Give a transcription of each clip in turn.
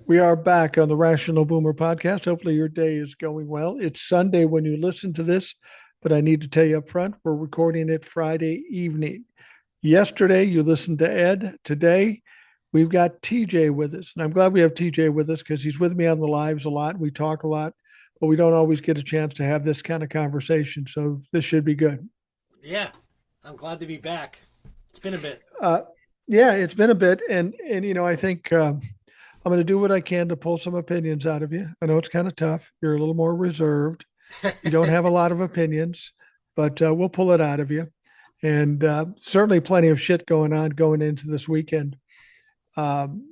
We are back on the Rational Boomer podcast. Hopefully, your day is going well. It's Sunday when you listen to this, but I need to tell you up front, we're recording it Friday evening. Yesterday, you listened to Ed. Today, we've got TJ with us. And I'm glad we have TJ with us because he's with me on the lives a lot. We talk a lot, but we don't always get a chance to have this kind of conversation. So this should be good. Yeah, I'm glad to be back. It's been a bit. Uh, yeah, it's been a bit. And I think I'm going to do what I can to pull some opinions out of you. I know it's kind of tough. You're a little more reserved. You don't have a lot of opinions, but we'll pull it out of you. And certainly plenty of shit going on going into this weekend. Um,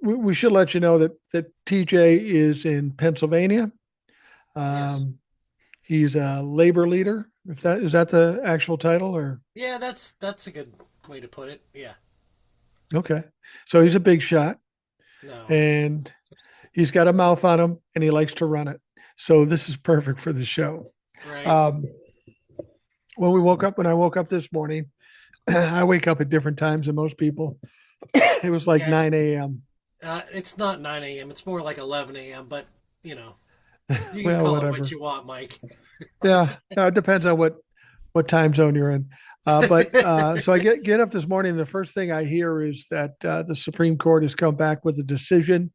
we should let you know that TJ is in Pennsylvania. Yes. Um, he's a labor leader. If that is that the actual title or Yeah, that's a good way to put it. Yeah. okay. So he's a big shot No. and he's got a mouth on him and he likes to run it. So this is perfect for the show. Right. Um, when I woke up this morning, I wake up at different times than most people. It was like Yeah. 9 a.m. It's not 9 a.m. It's more like 11 a.m. But you know, you can Well, call it what whatever. you want, Mike. Yeah, it depends on what time zone you're in. But so I get up this morning. The first thing I hear is that the Supreme Court has come back with a decision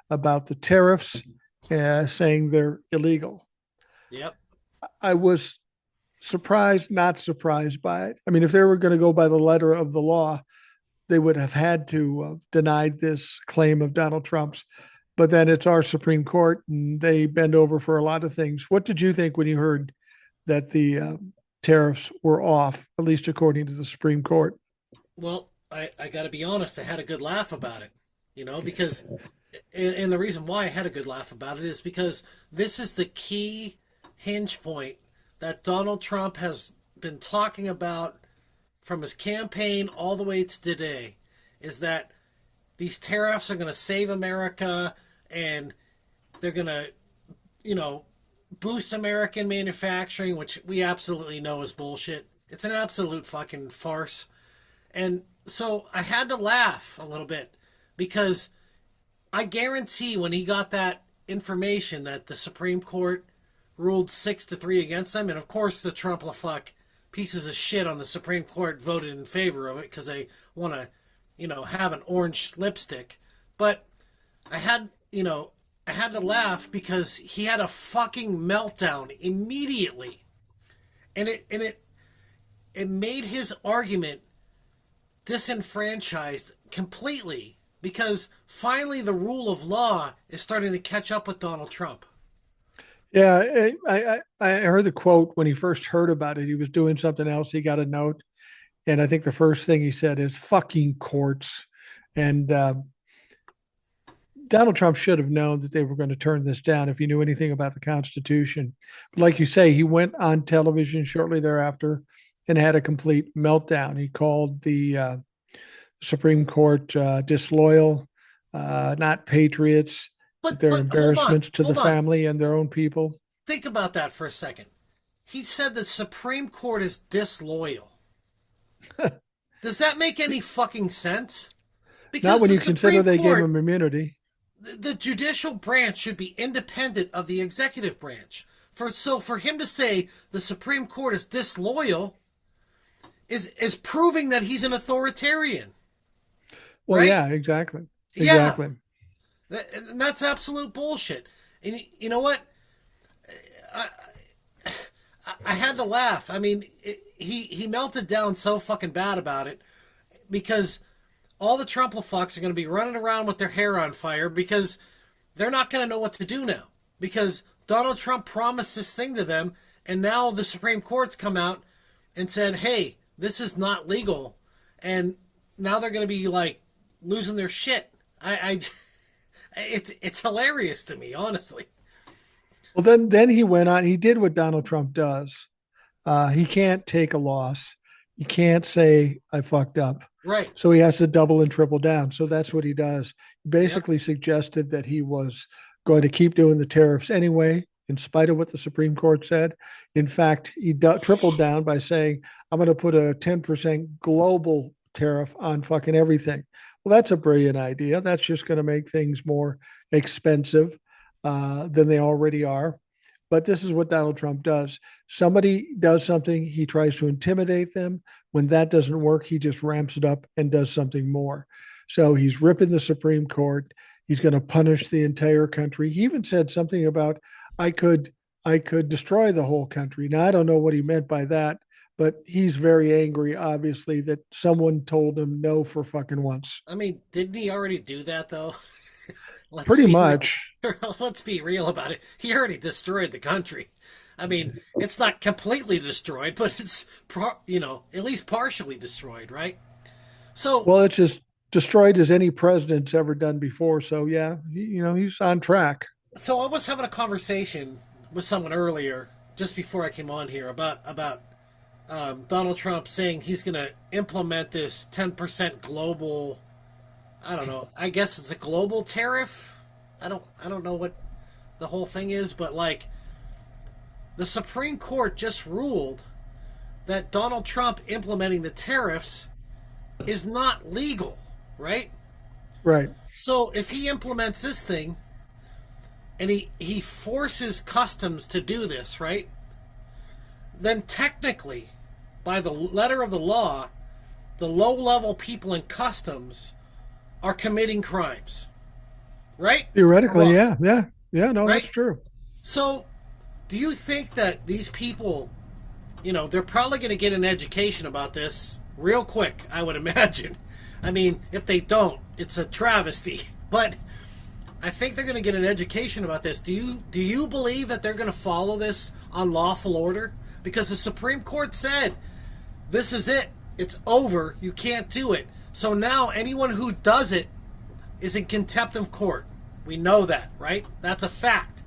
about the tariffs, saying they're illegal. Yep. I was surprised, not surprised by it. I mean, if they were going to go by the letter of the law, they would have had to deny this claim of Donald Trump's. But then it's our Supreme Court, and they bend over for a lot of things. What did you think when you heard that the tariffs were off, at least according to the Supreme Court? Well, I got to be honest. I had a good laugh about it. Because and the reason why I had a good laugh about it is because this is the key hinge point that Donald Trump has been talking about from his campaign all the way to today is that these tariffs are going to save America and they're going to, you know, boost American manufacturing, which we absolutely know is bullshit. It's an absolute fucking farce. And so I had to laugh a little bit because I guarantee when he got that information that the Supreme Court ruled 6-3 against them, and of course the Trump fuck pieces of shit on the Supreme Court voted in favor of it because they want to, have an orange lipstick. But I had, I had to laugh because he had a fucking meltdown immediately, and it made his argument disenfranchised completely because finally the rule of law is starting to catch up with Donald Trump. Yeah, I heard the quote when he first heard about it. He was doing something else. He got a note, and I think the first thing he said is "fucking courts." And Donald Trump should have known that they were going to turn this down if he knew anything about the Constitution. But like you say, he went on television shortly thereafter and had a complete meltdown. He called the Supreme Court disloyal, not patriots, that they're But hold on, embarrassments to the hold on. family and their own people. Think about that for a second. He said the Supreme Court is disloyal. Does that make any fucking sense? Not Because when the you consider Supreme they gave Court, him immunity. the judicial branch should be independent of the executive branch. For him to say the Supreme Court is disloyal is proving that he's an authoritarian, Well, right? yeah, exactly. Yeah, Exactly. and that's absolute bullshit. And you know what? I, I had to laugh. I mean, he melted down so fucking bad about it because all the Trump fucks are going to be running around with their hair on fire because they're not going to know what to do now because Donald Trump promised this thing to them, and now the Supreme Court's come out and said, "Hey, this is not legal," and now they're going to be like losing their shit. It's hilarious to me, honestly. Well, then he went on. He did what Donald Trump does. He can't take a loss. He can't say I fucked up. Right. So he has to double and triple down. So that's what he does. He Yep. basically suggested that he was going to keep doing the tariffs anyway, in spite of what the Supreme Court said. In fact, he tripled down by saying, I'm going to put a 10% global tariff on fucking everything. Well, that's a brilliant idea. That's just going to make things more expensive than they already are. But this is what Donald Trump does. Somebody does something, he tries to intimidate them. When that doesn't work, he just ramps it up and does something more. So he's ripping the Supreme Court. He's going to punish the entire country. He even said something about I could I could destroy the whole country. Now I don't know what he meant by that, but he's very angry, obviously, that someone told him no for fucking once. I mean, didn't he already do that though? Let's Pretty be real. much. Let's be real about it. He already destroyed the country. I mean, it's not completely destroyed, but it's at least partially destroyed, right? So, Well, it's as destroyed as any president's ever done before. So yeah, he's on track. so I was having a conversation with someone earlier, just before I came on here, about Donald Trump saying he's going to implement this 10% global. I don't know. I guess it's a global tariff. I don't know what the whole thing is, but like the Supreme Court just ruled that Donald Trump implementing the tariffs is not legal, right? Right. So if he implements this thing and he forces customs to do this, right? Then technically, by the letter of the law, the low level people in customs are committing crimes, right? Or Theoretically, wrong, yeah, yeah, yeah. No, that's right? true. So do you think that these people, they're probably going to get an education about this real quick, I would imagine. I mean, if they don't, it's a travesty. But I think they're going to get an education about this. Do you believe that they're going to follow this on lawful order? Because the Supreme Court said, this is it. It's over. You can't do it. So now anyone who does it is in contempt of court. We know that, right? That's a fact.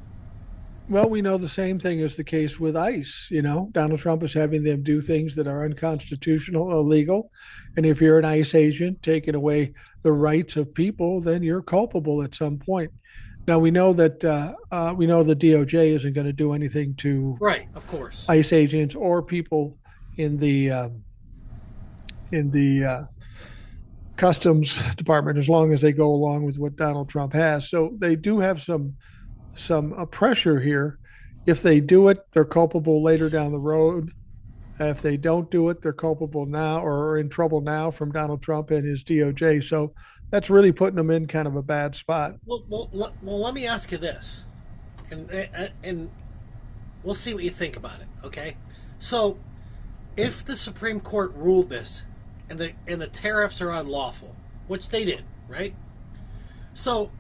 Well, we know the same thing is the case with ICE. Donald Trump is having them do things that are unconstitutional, illegal. And if you're an ICE agent taking away the rights of people, then you're culpable at some point. Now we know the DOJ isn't going to do anything to Right, of course. ICE agents or people in the Customs Department as long as they go along with what Donald Trump has. So they do have some pressure here. If they do it, they're culpable later down the road. If they don't do it, they're culpable now or are in trouble now from Donald Trump and his DOJ. So that's really putting them in kind of a bad spot. Well, let me ask you this, and we'll see what you think about it. Okay, so if the Supreme Court ruled this, and the tariffs are unlawful, which they did, right? So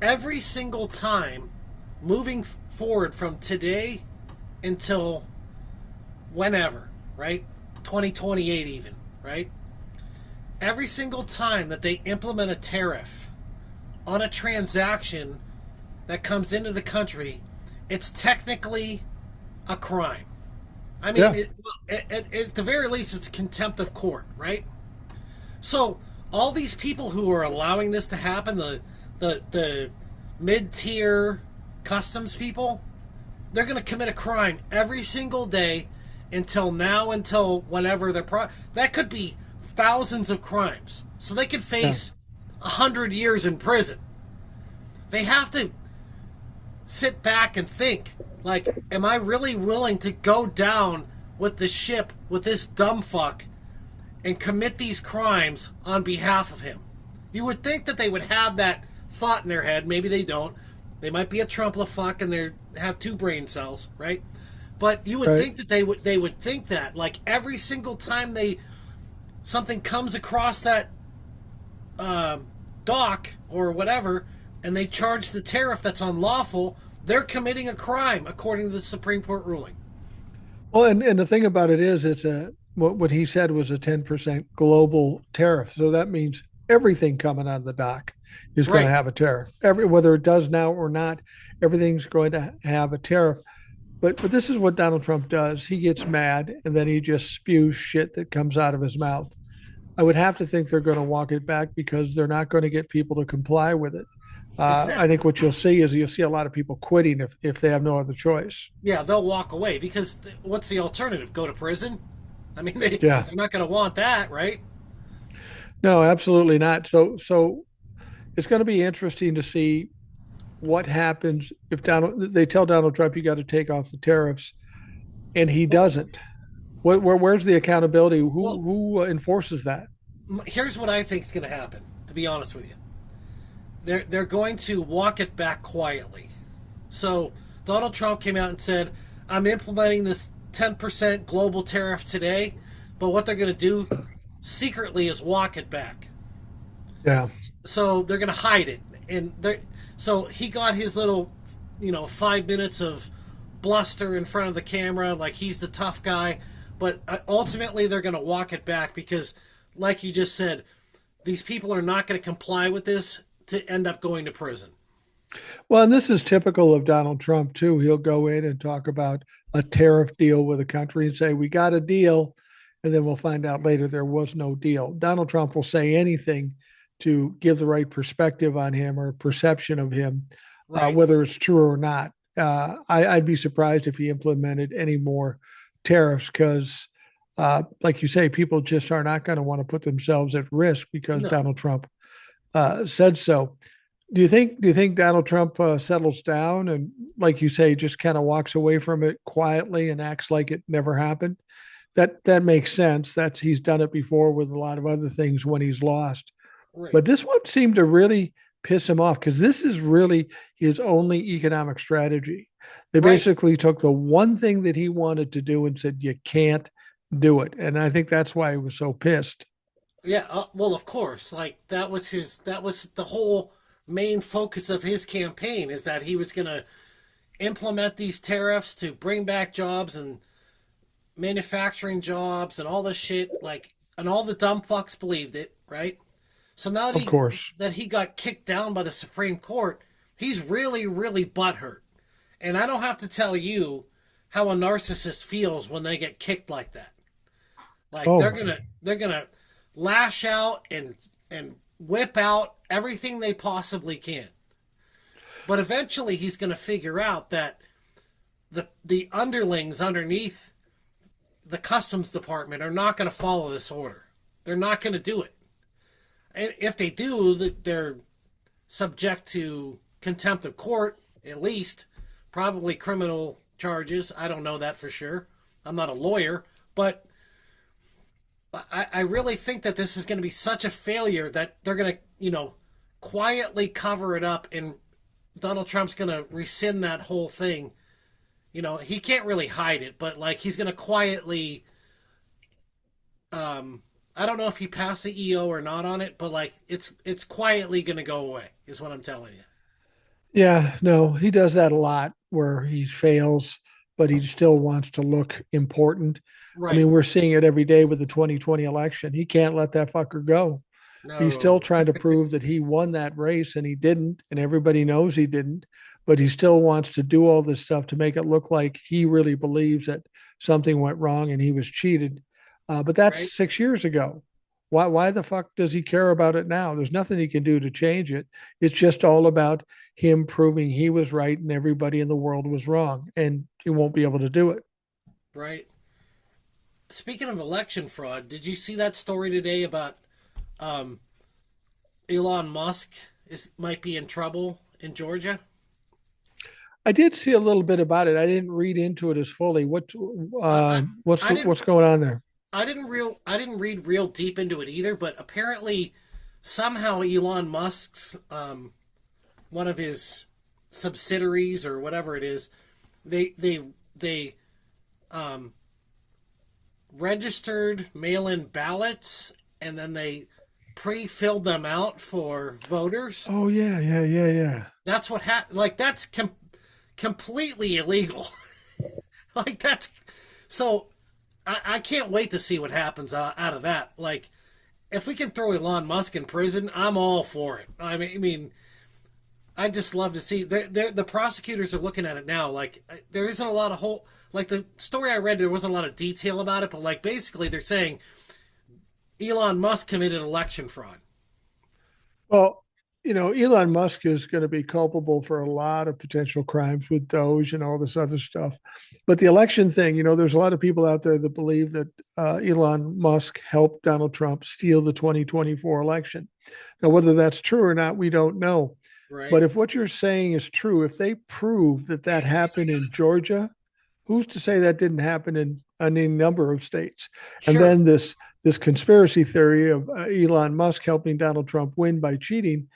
every single time, moving forward from today until whenever, right? 2028 even, right? Every single time that they implement a tariff on a transaction that comes into the country, it's technically a crime. I mean, Yeah. at the very least, it's contempt of court, right? So all these people who are allowing this to happen, the mid-tier customs people, they're going to commit a crime every single day until whenever that could be thousands of crimes. So they could Yeah. face 100 years in prison. They have to sit back and think, like, am I really willing to go down with the ship with this dumb fuck and commit these crimes on behalf of him? You would think that they would have that thought in their head. Maybe they don't. They might be a Trump fuck and they have two brain cells, right? But you would Right. think that they would think that, like, every single time something comes across that dock or whatever, and they charge the tariff that's unlawful, they're committing a crime according to the Supreme Court ruling. Well, and the thing about it is, it's what he said was a 10% global tariff. So that means everything coming on the dock is going to Right. have a tariff. Whether it does now or not, everything's going to have a tariff. But this is what Donald Trump does. He gets mad and then he just spews shit that comes out of his mouth. I would have to think they're going to walk it back because they're not going to get people to comply with it. I think Exactly. what you'll see a lot of people quitting if they have no other choice. Yeah, they'll walk away because what's the alternative? Go to prison? I mean, Yeah. they're not going to want that, right? No, absolutely not. So it's going to be interesting to see what happens if they tell Donald Trump you got to take off the tariffs and he Well, doesn't. Where's the accountability? well, Who enforces that? here's what I think is going to happen. To be honest with you, they're going to walk it back quietly. So Donald Trump came out and said, "I'm implementing this 10% global tariff today," but what they're going to do secretly is walk it back. Yeah, So they're going to hide it, and so he got his little, 5 minutes of bluster in front of the camera, like he's the tough guy. But ultimately, they're going to walk it back because, like you just said, these people are not going to comply with this to end up going to prison. well, and this is typical of Donald Trump too. He'll go in and talk about a tariff deal with a country and say, "We got a deal," and then we'll find out later there was no deal. Donald Trump will say anything to give the right perspective on him or perception of him, Right. whether it's true or not. I'd be surprised if he implemented any more tariffs because, like you say, people just are not going to want to put themselves at risk because No. Donald Trump said so. Do you think Donald Trump settles down and, like you say, just kind of walks away from it quietly and acts like it never happened? That makes sense. That's he's done it before with a lot of other things when he's lost. Right. But this one seemed to really piss him off because this is really his only economic strategy. They Right. basically took the one thing that he wanted to do and said, "You can't do it." And I think that's why he was so pissed. Yeah. Well, of course. Like that was his. That was the whole main focus of his campaign is that he was going to implement these tariffs to bring back jobs and manufacturing jobs and all this shit. Like, and all the dumb fucks believed it. Right. So now Of course. that he got kicked down by the Supreme Court, he's really, really butthurt. And I don't have to tell you how a narcissist feels when they get kicked like that. Like Oh, they're gonna lash out and whip out everything they possibly can. But eventually he's gonna figure out that the underlings underneath the customs department are not gonna follow this order. They're not gonna do it. And if they do, they're subject to contempt of court, at least, probably criminal charges. I don't know that for sure. I'm not a lawyer, but I really think that this is going to be such a failure that they're going to, quietly cover it up, and Donald Trump's going to rescind that whole thing. He can't really hide it, but like he's going to quietly. I don't know if he passed the EO or not on it, but like it's quietly going to go away. Is what I'm telling you. yeah, no, he does that a lot where he fails, but he still wants to look important. I Right. mean, we're seeing it every day with the 2020 election. He can't let that fucker go. He's still No. trying to prove that he won that race and he didn't, and everybody knows he didn't, but he still wants to do all this stuff to make it look like he really believes that something went wrong and he was cheated. But Right. that's 6 years ago. Why the fuck does he care about it now? There's nothing he can do to change it. It's just all about him proving he was right and everybody in the world was wrong, and he won't be able to do it. Right. Speaking of election fraud, did you see that story today about um, Elon Musk is might be in trouble in Georgia? I did see a little bit about it. I didn't read into it as fully. I, I, I didn't What's going on there? I didn't read real deep into it either, but apparently somehow Elon Musk's one of his subsidiaries or whatever it is, they um, registered mail-in ballots and then they pre-filled them out for voters. Oh yeah, yeah, yeah, yeah. That's what happened. Like that's completely illegal. Like that's so. I can't wait to see what happens out of that. Like if we can throw Elon Musk in prison, I'm all for it. I mean, I just love to see. The prosecutors are looking at it now. Like there isn't a lot of whole. Like the story I read, there wasn't a lot of detail about it, but like basically they're saying Elon Musk committed election fraud. Well, Elon Musk is going to be culpable for a lot of potential crimes with Doge and all this other stuff. But the election thing, there's a lot of people out there that believe that Elon Musk helped Donald Trump steal the 2024 election. Now, whether that's true or not, we don't know. Right. But if what you're saying is true, if they prove that that happened in Georgia, who's to say that didn't happen in any number of states? And Sure. then this conspiracy theory of Elon Musk helping Donald Trump win by cheating,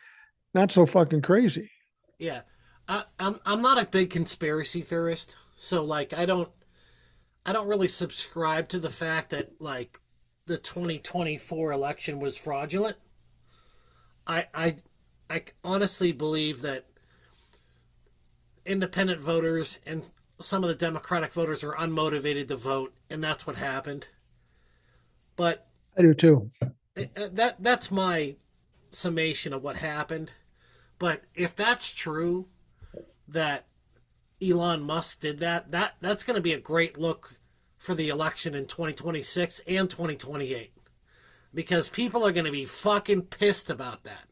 not so fucking crazy. Yeah. I'm not a big conspiracy theorist, so like I don't really subscribe to the fact that like the 2024 election was fraudulent. I I honestly believe that independent voters and some of the Democratic voters are unmotivated to vote, and that's what happened. But I do too. that's my summation of what happened. But if that's true, that Elon Musk did that's going to be a great look for the election in 2026 and 2028 because people are going to be fucking pissed about that.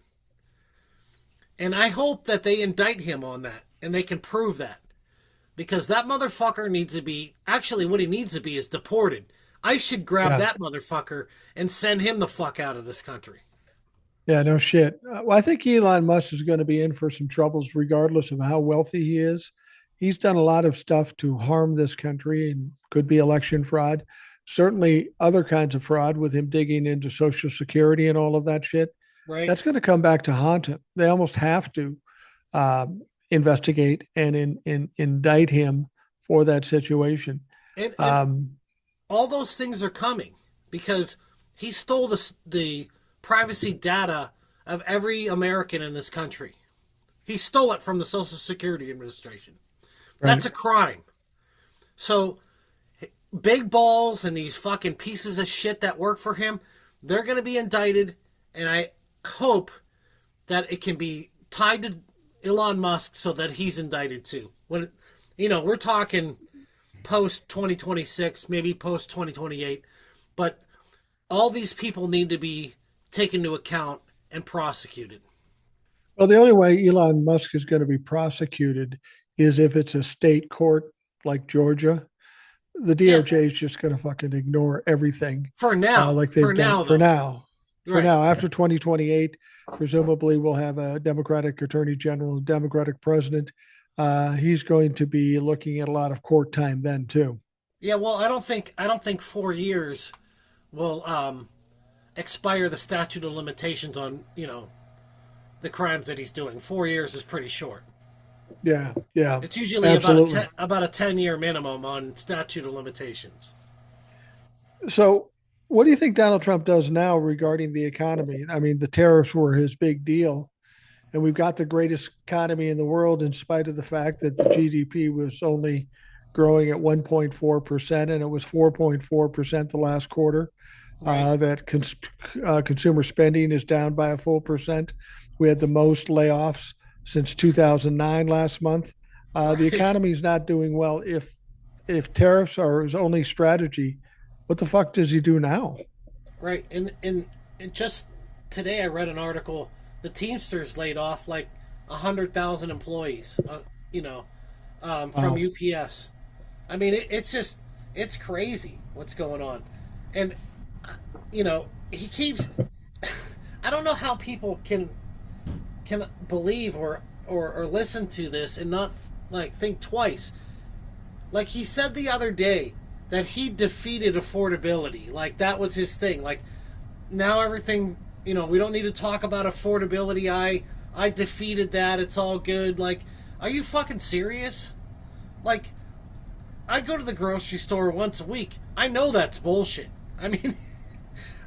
And I hope that they indict him on that and they can prove that because that motherfucker needs to be actually what he needs to be is deported. I should grab Yeah. that motherfucker and send him the fuck out of this country. Yeah, no shit. Well, I think Elon Musk is going to be in for some troubles regardless of how wealthy he is. He's done a lot of stuff to harm this country and could be election fraud. Certainly other kinds of fraud with him digging into Social Security and all of that shit. Right? That's going to come back to haunt him. They almost have to investigate and indict him for that situation. And Um, all those things are coming because he stole the privacy data of every American in this country. He stole it from the Social Security Administration. right. That's a crime. So big balls and these fucking pieces of shit that work for him, they're going to be indicted, and I hope that it can be tied to Elon Musk so that he's indicted too. When we're talking post 2026, maybe post 2028, but all these people need to be taken into account and prosecuted. Well, the only way Elon Musk is going to be prosecuted is if it's a state court like Georgia. The Yeah, DOJ is just going to fucking ignore everything for now. like For they've done now, for though. now. For Right. now, after 2028, presumably we'll have a Democratic Attorney General, a Democratic President. He's going to be looking at a lot of court time then too. Yeah. Well, I don't think 4 years will expire the statute of limitations on the crimes that he's doing. 4 years is pretty short. Yeah, yeah, It's usually absolutely. about a 10-year minimum on statute of limitations. So, what do you think Donald Trump does now regarding the economy? I mean, the tariffs were his big deal, and we've got the greatest economy in the world in spite of the fact that the GDP was only growing at 1.4% and it was 4.4% the last quarter. Right. That consumer spending is down by a full percent. We had the most layoffs since 2009 last month. The Right. economy is not doing well. If tariffs are his only strategy, what the fuck does he do now? Right. And just today I read an article. The Teamsters laid off like 100,000 employees. From Wow. UPS. I mean, it's crazy what's going on, and he keeps. I don't know how people can believe or listen to this and not like think twice. Like he said the other day that he defeated affordability. Like that was his thing. Like now everything, we don't need to talk about affordability. I defeated that. It's all good. Like, are you fucking serious? Like, I go to the grocery store once a week. I know that's bullshit. I mean,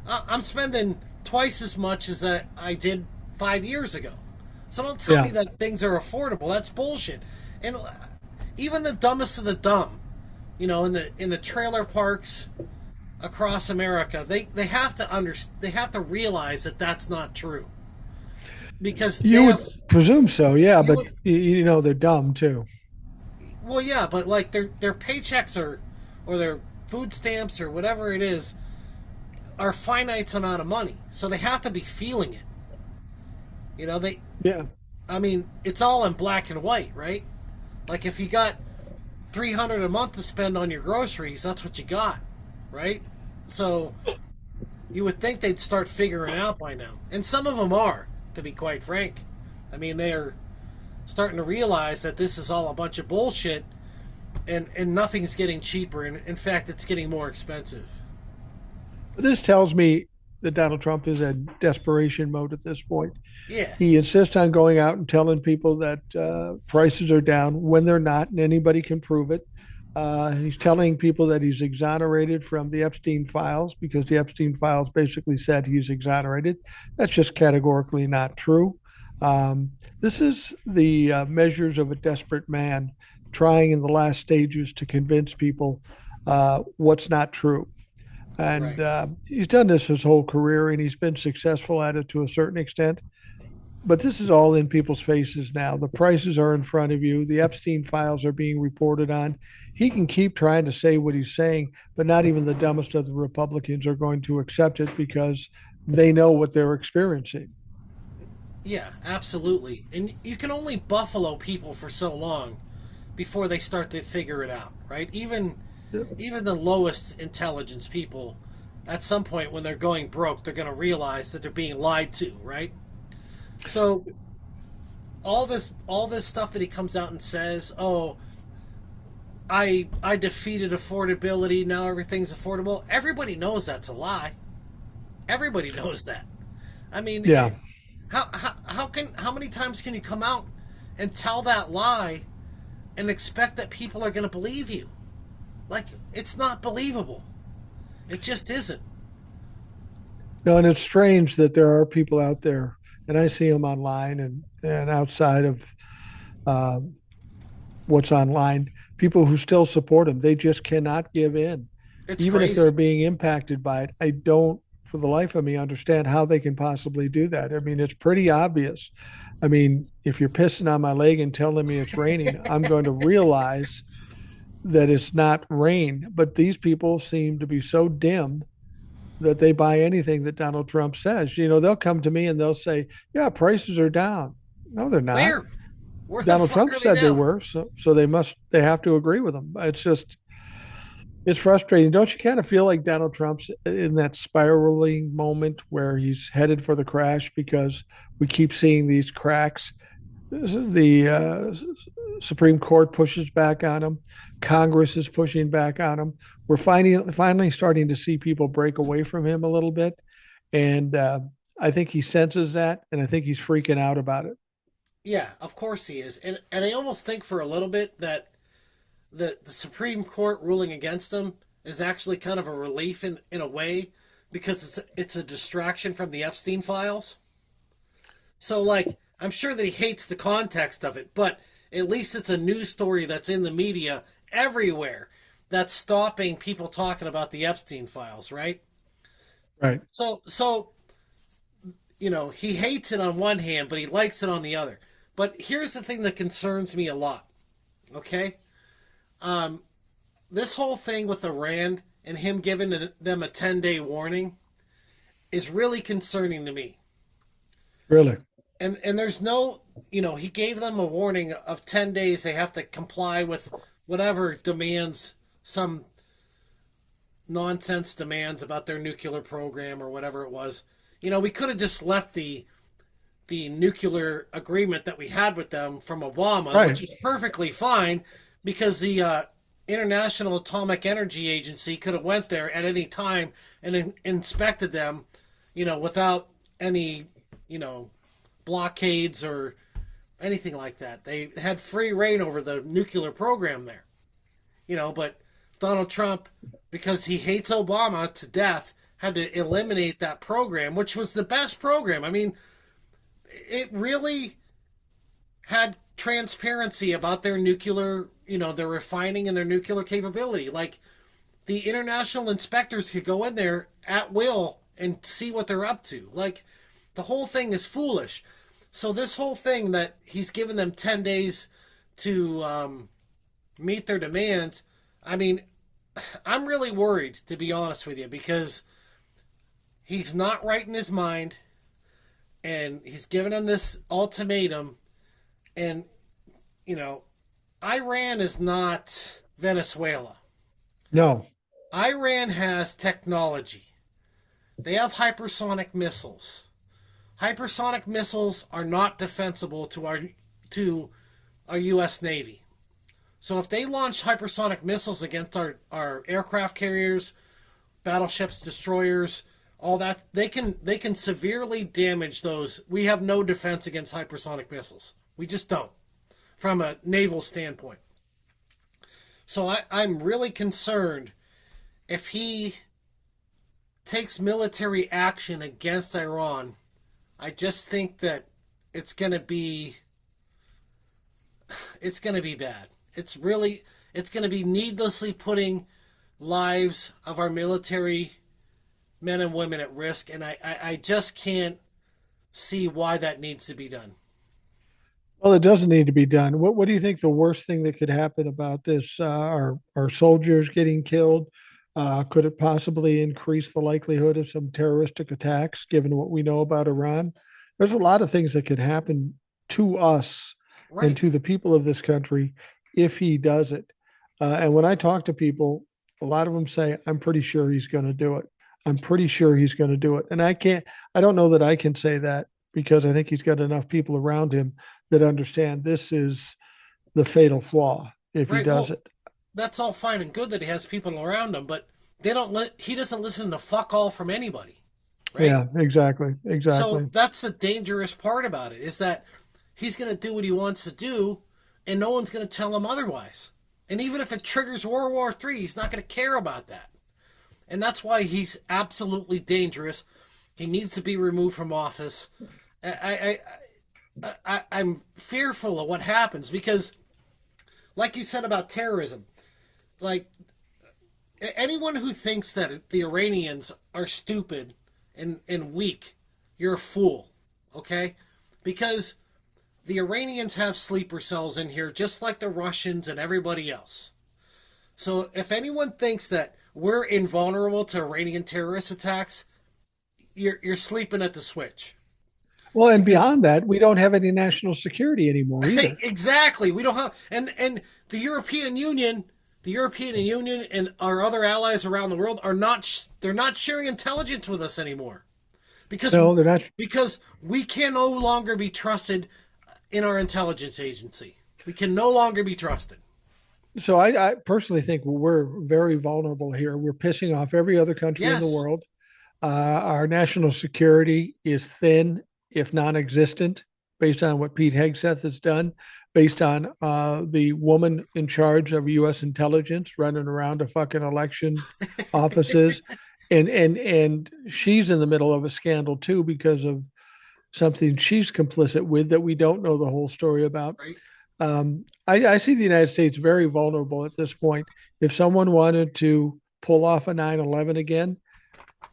I'm spending twice as much as I did 5 years ago. So don't tell Yeah. me that things are affordable. That's bullshit. And even the dumbest of the dumb, in the trailer parks across America, they have to they have to realize that that's not true because they You have would presume so, yeah, you but would they're dumb too. well yeah, but like their paychecks or their food stamps or whatever it is are finite amount of money, so they have to be feeling it. You know, they, Yeah. I mean, it's all in black and white, right? Like if you got 300 a month to spend on your groceries, that's what you got, right? So you would think they'd start figuring it out by now. And some of them are, to be quite frank. I mean, they are starting to realize that this is all a bunch of bullshit and nothing's getting cheaper. And in fact, it's getting more expensive. This tells me that Donald Trump is in desperation mode at this point. Yeah, He insists on going out and telling people that prices are down when they're not, and anybody can prove it. He's telling people that he's exonerated from the Epstein files because the Epstein files basically said he's exonerated. That's just categorically not true. This is the measures of a desperate man trying in the last stages to convince people what's not true. And right. he's done this his whole career, and he's been successful at it to a certain extent. But this is all in people's faces now. The prices are in front of you. The Epstein files are being reported on. He can keep trying to say what he's saying, but not even the dumbest of the Republicans are going to accept it because they know what they're experiencing. Yeah, absolutely. And you can only buffalo people for so long before they start to figure it out, right? Even the lowest intelligence people, at some point when they're going broke, they're going to realize that they're being lied to, right? So all this stuff that he comes out and says, "Oh, I defeated affordability. Now everything's affordable." Everybody knows that's a lie. Everybody knows that. I mean, Yeah. how many times can you come out and tell that lie and expect that people are going to believe you? Like it's not believable. It just isn't. No, and it's strange that there are people out there, and I see them online and outside of uh, what's online, people who still support him. They just cannot give in, It's even if they're crazy. being impacted by it. I don't, for the life of me, understand how they can possibly do that. I mean, it's pretty obvious. I mean, if you're pissing on my leg and telling me it's raining, I'm going to realize that it's not rain. But these people seem to be so dim that they buy anything that Donald Trump says. You know, they'll come to me and they'll say, "Yeah, prices are down." No, they're not. Where? Where the Donald fuck Trump are they said they now? were, so they have to agree with him. It's just it's frustrating. Don't you kind of feel like Donald Trump's in that spiraling moment where he's headed for the crash because we keep seeing these cracks? The Supreme Court pushes back on him. Congress is pushing back on him. We're finally starting to see people break away from him a little bit, and I think he senses that, and I think he's freaking out about it. Yeah, of course he is. And I almost think for a little bit that the Supreme Court ruling against him is actually kind of a relief in a way because it's a distraction from the Epstein files. So like I'm sure that he hates the context of it, but at least it's a news story that's in the media everywhere that's stopping people talking about the Epstein files, right? Right. So he hates it on one hand, but he likes it on the other. But here's the thing that concerns me a lot. Okay, this whole thing with Iran and him giving them a 10-day warning is really concerning to me. Really. And there's no, he gave them a warning of 10 days. They have to comply with whatever demands, some nonsense demands about their nuclear program or whatever it was. We could have just left the nuclear agreement that we had with them from Obama, Right. which is perfectly fine because the International Atomic Energy Agency could have went there at any time and inspected them, without any, you know, blockades or anything like that. They had free reign over the nuclear program there, but Donald Trump, because he hates Obama to death, had to eliminate that program, which was the best program. I mean, it really had transparency about their nuclear, their refining and their nuclear capability. Like the international inspectors could go in there at will and see what they're up to. Like the whole thing is foolish. So this whole thing that he's given them 10 days to meet their demands, I mean, I'm really worried, to be honest with you, because he's not right in his mind. and he's given them this ultimatum. And you know, Iran is not Venezuela. No. Iran has technology. They have hypersonic missiles. Hypersonic missiles are not defensible to our U.S. Navy. So if they launch hypersonic missiles against our aircraft carriers, battleships, destroyers, all that, they can severely damage those. We have no defense against hypersonic missiles. We just don't, from a naval standpoint. So I'm really concerned if he takes military action against Iran. I just think that it's gonna be it's gonna be bad. It's gonna be needlessly putting lives of our military men and women at risk, and I just can't see why that needs to be done. Well, it doesn't need to be done. What do you think the worst thing that could happen about this? Are soldiers getting killed? Could it possibly increase the likelihood of some terroristic attacks, given what we know about Iran? There's a lot of things that could happen to us and Right, to the people of this country if he does it. And when I talk to people, a lot of them say, I'm pretty sure he's going to do it. I'm pretty sure he's going to do it. And I don't know that I can say that because I think he's got enough people around him that understand this is the fatal flaw if he right. does Well, it. that's all fine and good that he has people around him, but he doesn't listen to fuck all from anybody, right? Yeah, exactly. So Exactly. that's the dangerous part about it, is that he's going to do what he wants to do, and no one's going to tell him otherwise. And even if it triggers World War III, he's not going to care about that. And that's why he's absolutely dangerous. He needs to be removed from office. I'm fearful of what happens because, like you said about terrorism, like anyone who thinks that the Iranians are stupid and weak, you're a fool, okay? Because the Iranians have sleeper cells in here just like the Russians and everybody else. So if anyone thinks that we're invulnerable to Iranian terrorist attacks, you're sleeping at the switch. Well, and Because beyond that, we don't have any national security anymore either. exactly, we don't have, and the European Union and our other allies around the world are not they're not sharing intelligence with us anymore because No, they're not. because we can no longer be trusted in our intelligence agency. We can no longer be trusted. So I personally think we're very vulnerable here. We're pissing off every other country in the Yes, world. Our national security is thin, if non-existent, based on what Pete Hegseth has done, based on the woman in charge of U.S. intelligence running around to fucking election offices, and she's in the middle of a scandal too because of something she's complicit with that we don't know the whole story about. right, I see the United States very vulnerable at this point. If someone wanted to pull off a 9/11 again,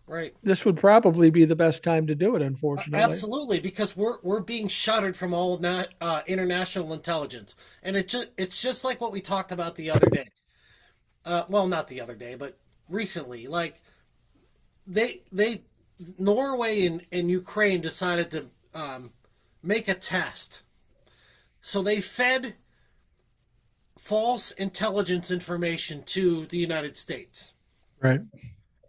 right. this would probably be the best time to do it, unfortunately. Absolutely, because we're being shuttered from all international intelligence, and it's just like what we talked about the other day. Well, not the other day, but recently. Like they Norway and Ukraine decided to make a test, so they fed false intelligence information to the United States, Right.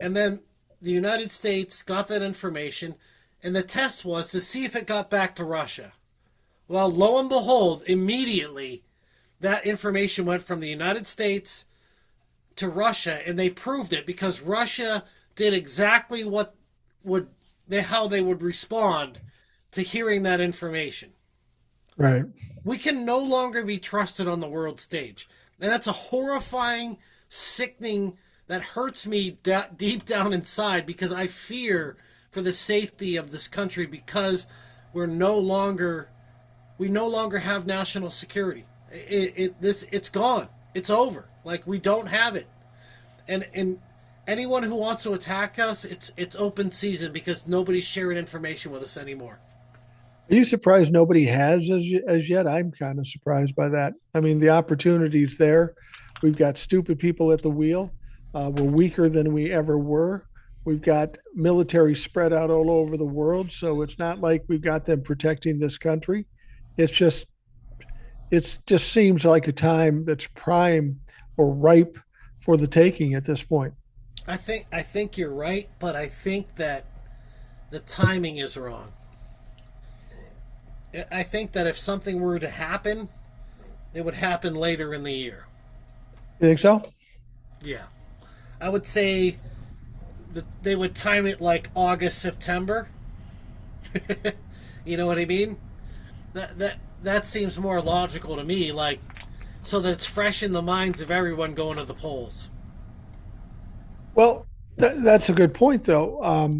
and then the United States got that information, and the test was to see if it got back to Russia. Well, lo and behold, immediately that information went from the United States to Russia, and they proved it because Russia did exactly what would how they would respond to hearing that information. Right. We can no longer be trusted on the world stage, and that's a horrifying, sickening, that hurts me deep down inside because I fear for the safety of this country because we're no longer we no longer have national security. It's gone. It's over. Like we don't have it. And anyone who wants to attack us, it's open season because nobody's sharing information with us anymore. Are you surprised nobody has as yet? I'm kind of surprised by that. I mean, the opportunity's there. We've got stupid people at the wheel. We're weaker than we ever were. We've got military spread out all over the world, so it's not like we've got them protecting this country. It's just it just seems like a time that's prime or ripe for the taking at this point. I think you're right, but I think that the timing is wrong. I think that if something were to happen, it would happen later in the year. You think so? Yeah. I would say that they would time it like August, September. You know what I mean? That seems more logical to me, like so that it's fresh in the minds of everyone going to the polls. Well, that's a good point, though.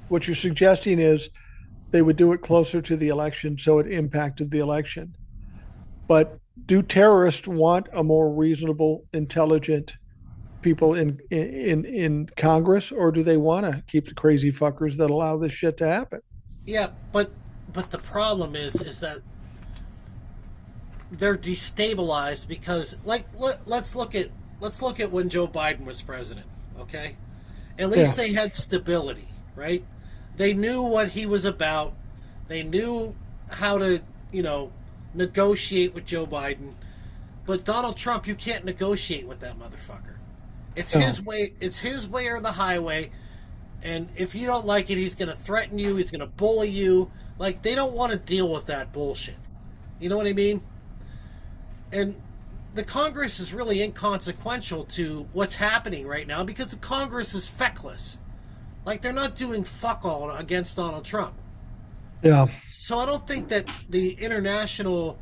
What you're suggesting is they would do it closer to the election so it impacted the election. But do terrorists want a more reasonable, intelligent people in Congress, or do they want to keep the crazy fuckers that allow this shit to happen? Yeah, but the problem is that they're destabilized because let's look at when Joe Biden was president, okay? At Yeah. least they had stability, right? They knew what he was about. They knew how to, negotiate with Joe Biden. But Donald Trump, you can't negotiate with that motherfucker. It's No. his way. It's his way or the highway. And if you don't like it, he's going to threaten you. He's going to bully you. Like, they don't want to deal with that bullshit. You know what I mean? And the Congress is really inconsequential to what's happening right now because the Congress is feckless. Like, they're not doing fuck all against Donald Trump. Yeah. So I don't think that the international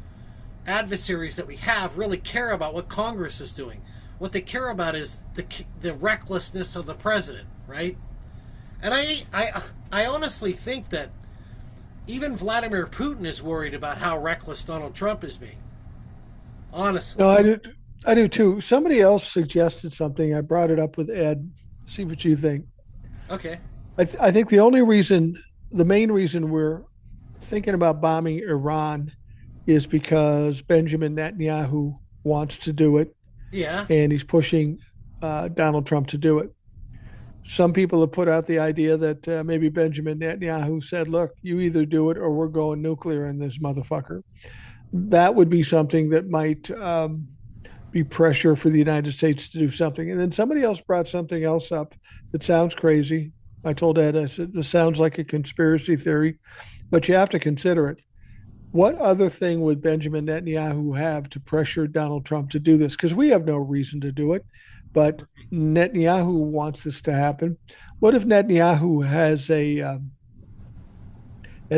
adversaries that we have really care about what Congress is doing. What they care about is the recklessness of the president, right? And I honestly think that even Vladimir Putin is worried about how reckless Donald Trump is being. No, Honestly. I do too. Somebody else suggested something. I brought it up with Ed. See what you think. Okay. I think the main reason we're thinking about bombing Iran is because Benjamin Netanyahu wants to do it, Yeah. and he's pushing Donald Trump to do it. Some people have put out the idea that maybe Benjamin Netanyahu said, "Look, you either do it or we're going nuclear in this motherfucker." That would be something that might be pressure for the United States to do something. And then somebody else brought something else up that sounds crazy. I told Ed, I said, this sounds like a conspiracy theory, but you have to consider it. What other thing would Benjamin Netanyahu have to pressure Donald Trump to do this? Because we have no reason to do it, but Netanyahu wants this to happen. What if Netanyahu has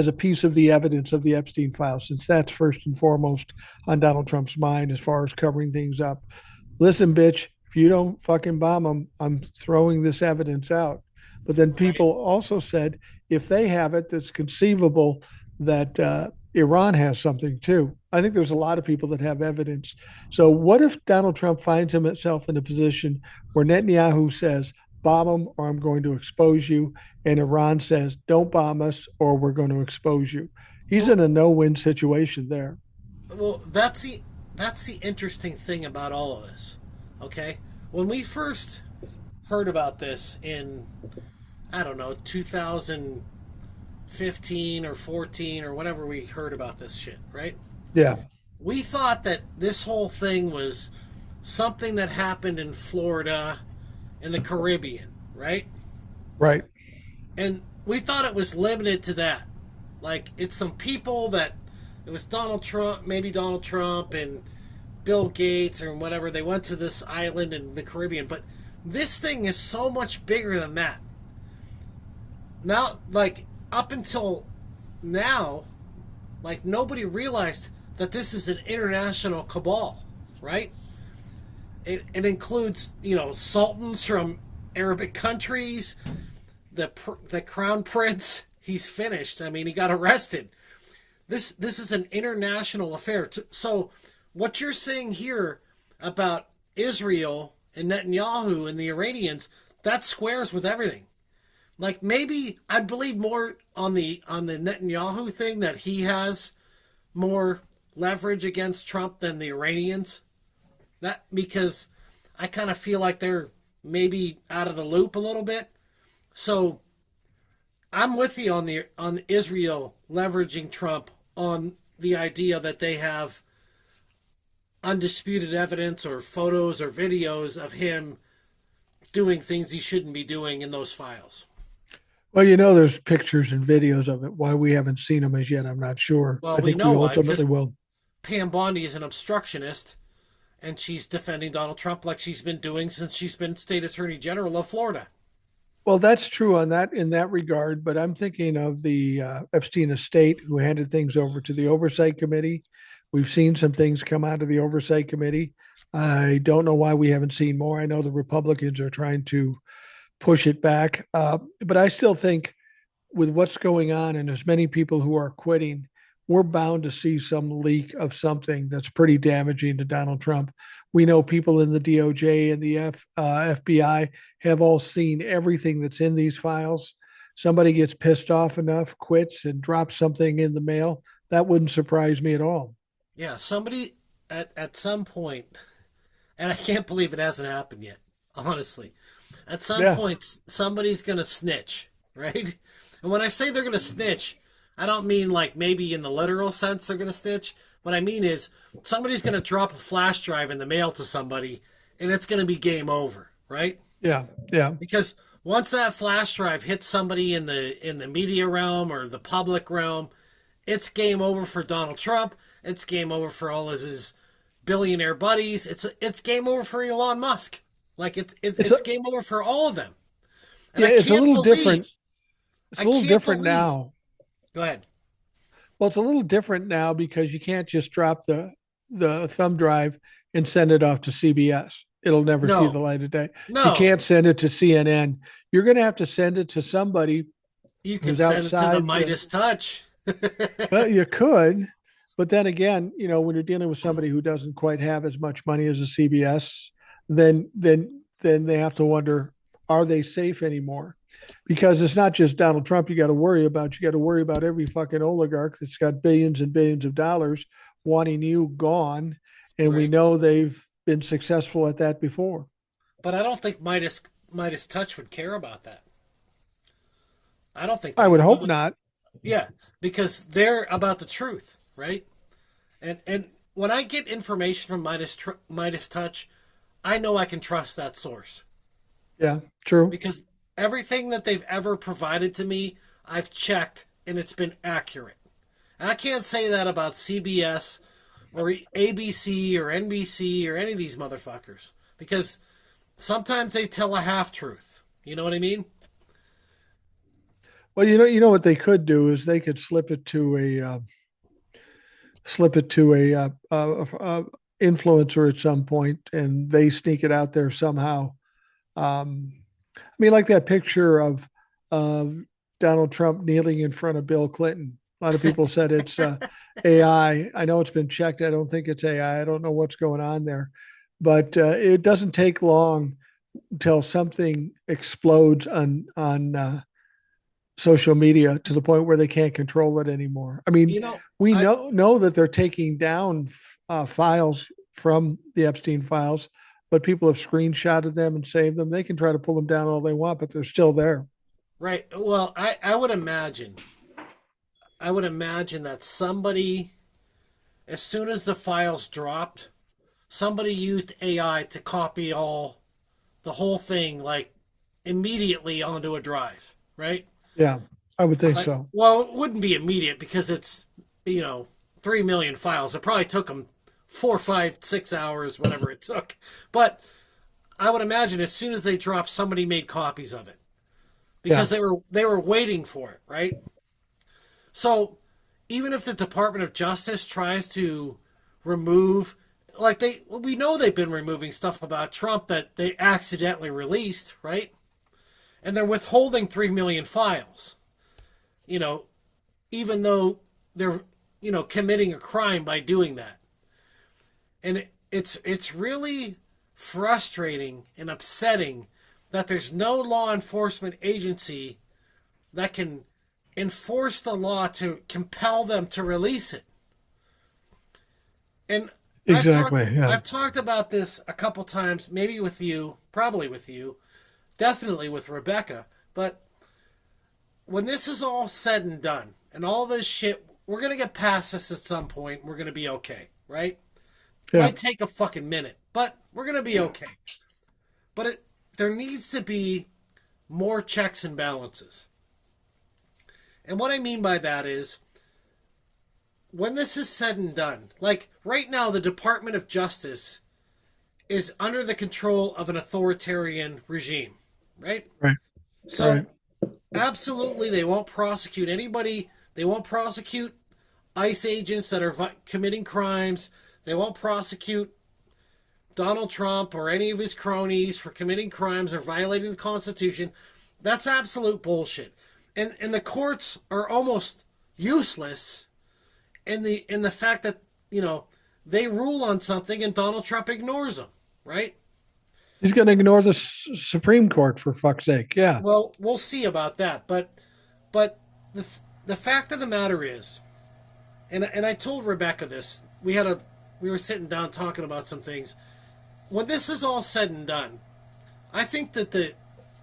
a piece of the evidence of the Epstein file, since that's first and foremost on Donald Trump's mind as far as covering things up? Listen, bitch, if you don't fucking bomb them, I'm throwing this evidence out. But then Right. people also said if they have it, that's conceivable that Iran has something too. I think there's a lot of people that have evidence. So what if Donald Trump finds himself in a position where Netanyahu says, bomb them or I'm going to expose you, and Iran says, don't bomb us or we're going to expose you? He's Well, in a no-win situation there. well, that's the interesting thing about all of this. Okay, when we first heard about this in I don't know 2015 or 14 or whenever we heard about this shit, right? Yeah, We thought that this whole thing was something that happened in Florida in the Caribbean, right? right. And we thought it was limited to that. Like, it's some people that it was Donald Trump, maybe Donald Trump and Bill Gates or whatever. They went to this island in the Caribbean. But this thing is so much bigger than that. Now, like, up until now, like, nobody realized that this is an international cabal, right? It includes, sultans from Arabic countries, the crown prince. He's finished. I mean, he got arrested. This is an international affair. So, what you're saying here about Israel and Netanyahu and the Iranians, that squares with everything. Like, maybe I believe more on the Netanyahu thing, that he has more leverage against Trump than the Iranians. That because I kind of feel like they're maybe out of the loop a little bit. So I'm with you on Israel leveraging Trump on the idea that they have undisputed evidence or photos or videos of him doing things he shouldn't be doing in those files. Well, there's pictures and videos of it. Why we haven't seen them as yet, I'm not sure. Well, I we think we know why, ultimately because will. Pam Bondi is an obstructionist and she's defending Donald Trump like she's been doing since she's been state attorney general of Florida. Well, that's true on that in that regard, but I'm thinking of the Epstein estate who handed things over to the oversight committee. We've seen some things come out of the oversight committee. I don't know why we haven't seen more. I know the Republicans are trying to push it back, but I still think with what's going on and as many people who are quitting, we're bound to see some leak of something that's pretty damaging to Donald Trump. We know people in the DOJ and the FBI have all seen everything that's in these files. Somebody gets pissed off enough, quits, and drops something in the mail. That wouldn't surprise me at all. Yeah, somebody at some point, and I can't believe it hasn't happened yet, honestly. At some Yeah. point, somebody's going to snitch, right? And when I say they're going to snitch, I don't mean like maybe in the literal sense they're going to snitch. What I mean is somebody's going to drop a flash drive in the mail to somebody and it's going to be game over, right? Yeah. Yeah. Because once that flash drive hits somebody in the media realm or the public realm, it's game over for Donald Trump. It's game over for all of his billionaire buddies. It's game over for Elon Musk. Like It's a, it's game over for all of them. And yeah, it's a little different. It's I a little can't different believe. now. Go ahead. Well, it's a little different now because you can't just drop the thumb drive and send it off to CBS. It'll never see the No, light of day. You no. can't send it to CNN. You're going to have to send it to somebody You can who's send it to the outside the. Midas touch. Well, you could, but then again, when you're dealing with somebody who doesn't quite have as much money as a CBS, then they have to wonder, are they safe anymore? Because it's not just Donald Trump you got to worry about. You got to worry about every fucking oligarch that's got billions and billions of dollars wanting you gone. And we Right. know they've been successful at that before. But I don't think Midas touch would care about that. I don't think I would they hope would. not. Yeah, because they're about the truth, right? And when I get information from Midas Touch, I know I can trust that source Yeah, true. because everything that they've ever provided to me, I've checked and it's been accurate. And I can't say that about CBS or ABC or NBC or any of these motherfuckers because sometimes they tell a half truth. You know what I mean? Well, you know what they could do is they could slip it to a influencer at some point, and they sneak it out there somehow. I mean, like that picture of Donald Trump kneeling in front of Bill Clinton. A lot of people said it's AI. I know it's been checked. I don't think it's AI. I don't know what's going on there, but it doesn't take long until something explodes on social media to the point where they can't control it anymore. I mean, You know, we I know that they're taking down files from the Epstein files, but people have screenshotted them and saved them. They can try to pull them down all they want, but they're still there. right. Well, I would imagine that somebody, as soon as the files dropped, somebody used AI to copy the whole thing like immediately onto a drive, right? Yeah, I would think Like, so. well, it wouldn't be immediate because it's 3 million files. It probably took them 4, 5, 6 hours, whatever it took. But I would imagine as soon as they dropped, somebody made copies of it Yeah, because they were waiting for it, right? So even if the Department of Justice tries to remove, like we know they've been removing stuff about Trump that they accidentally released, right? And they're withholding 3 million files. You know, even though they're committing a crime by doing that, and it's really frustrating and upsetting that there's no law enforcement agency that can enforce the law to compel them to release it. And I've talked exactly. Yeah. I've talked about this a couple times, maybe with you, probably with you, definitely with Rebecca. But when this is all said and done, and all this shit, we're gonna get past this at some point. We're gonna be okay, right? Yeah. Might take a fucking minute, but we're gonna be okay. But there needs to be more checks and balances. And what I mean by that is, when this is said and done, like right now, the Department of Justice is under the control of an authoritarian regime, right? Right. So, Right. absolutely, they won't prosecute anybody. They won't prosecute ICE agents that are committing crimes. They won't prosecute Donald Trump or any of his cronies for committing crimes or violating the Constitution. That's absolute bullshit. And the courts are almost useless in the fact that, they rule on something and Donald Trump ignores them, right? He's going to ignore the Supreme Court for fuck's sake. Yeah. Well, we'll see about that, but the fact of the matter is, and I told Rebecca this. We were sitting down talking about some things. When this is all said and done, I think that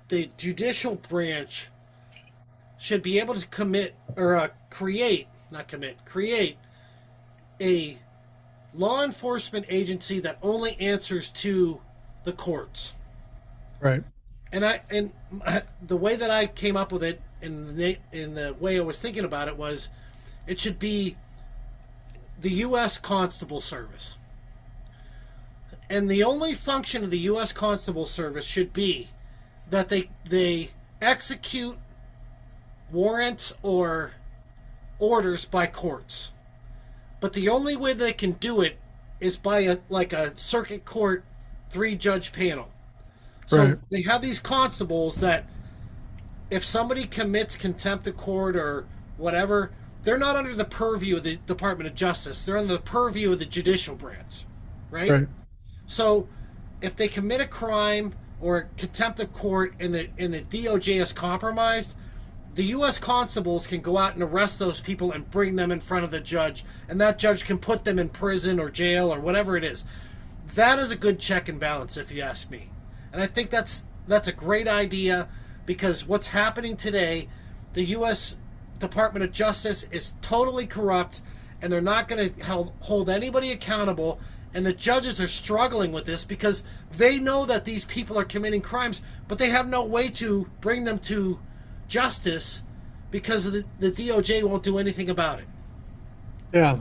the judicial branch should be able to create a law enforcement agency that only answers to the courts. Right. And the way that I came up with it, in the way I was thinking about it, was it should be the U.S. Constable Service. And the only function of the U.S. Constable Service should be that they execute warrants or orders by courts. But the only way they can do it is by a circuit court 3-judge panel. So Right. they have these constables that if somebody commits contempt of court or whatever, they're not under the purview of the Department of Justice. They're under the purview of the judicial branch, right? Right. So if they commit a crime or contempt of court and the DOJ is compromised, the U.S. constables can go out and arrest those people and bring them in front of the judge, and that judge can put them in prison or jail or whatever it is. That is a good check and balance, if you ask me. And I think that's a great idea, because what's happening today, the U.S. Department of Justice is totally corrupt, and they're not going to hold anybody accountable. And the judges are struggling with this because they know that these people are committing crimes, but they have no way to bring them to justice because the DOJ won't do anything about it. Yeah.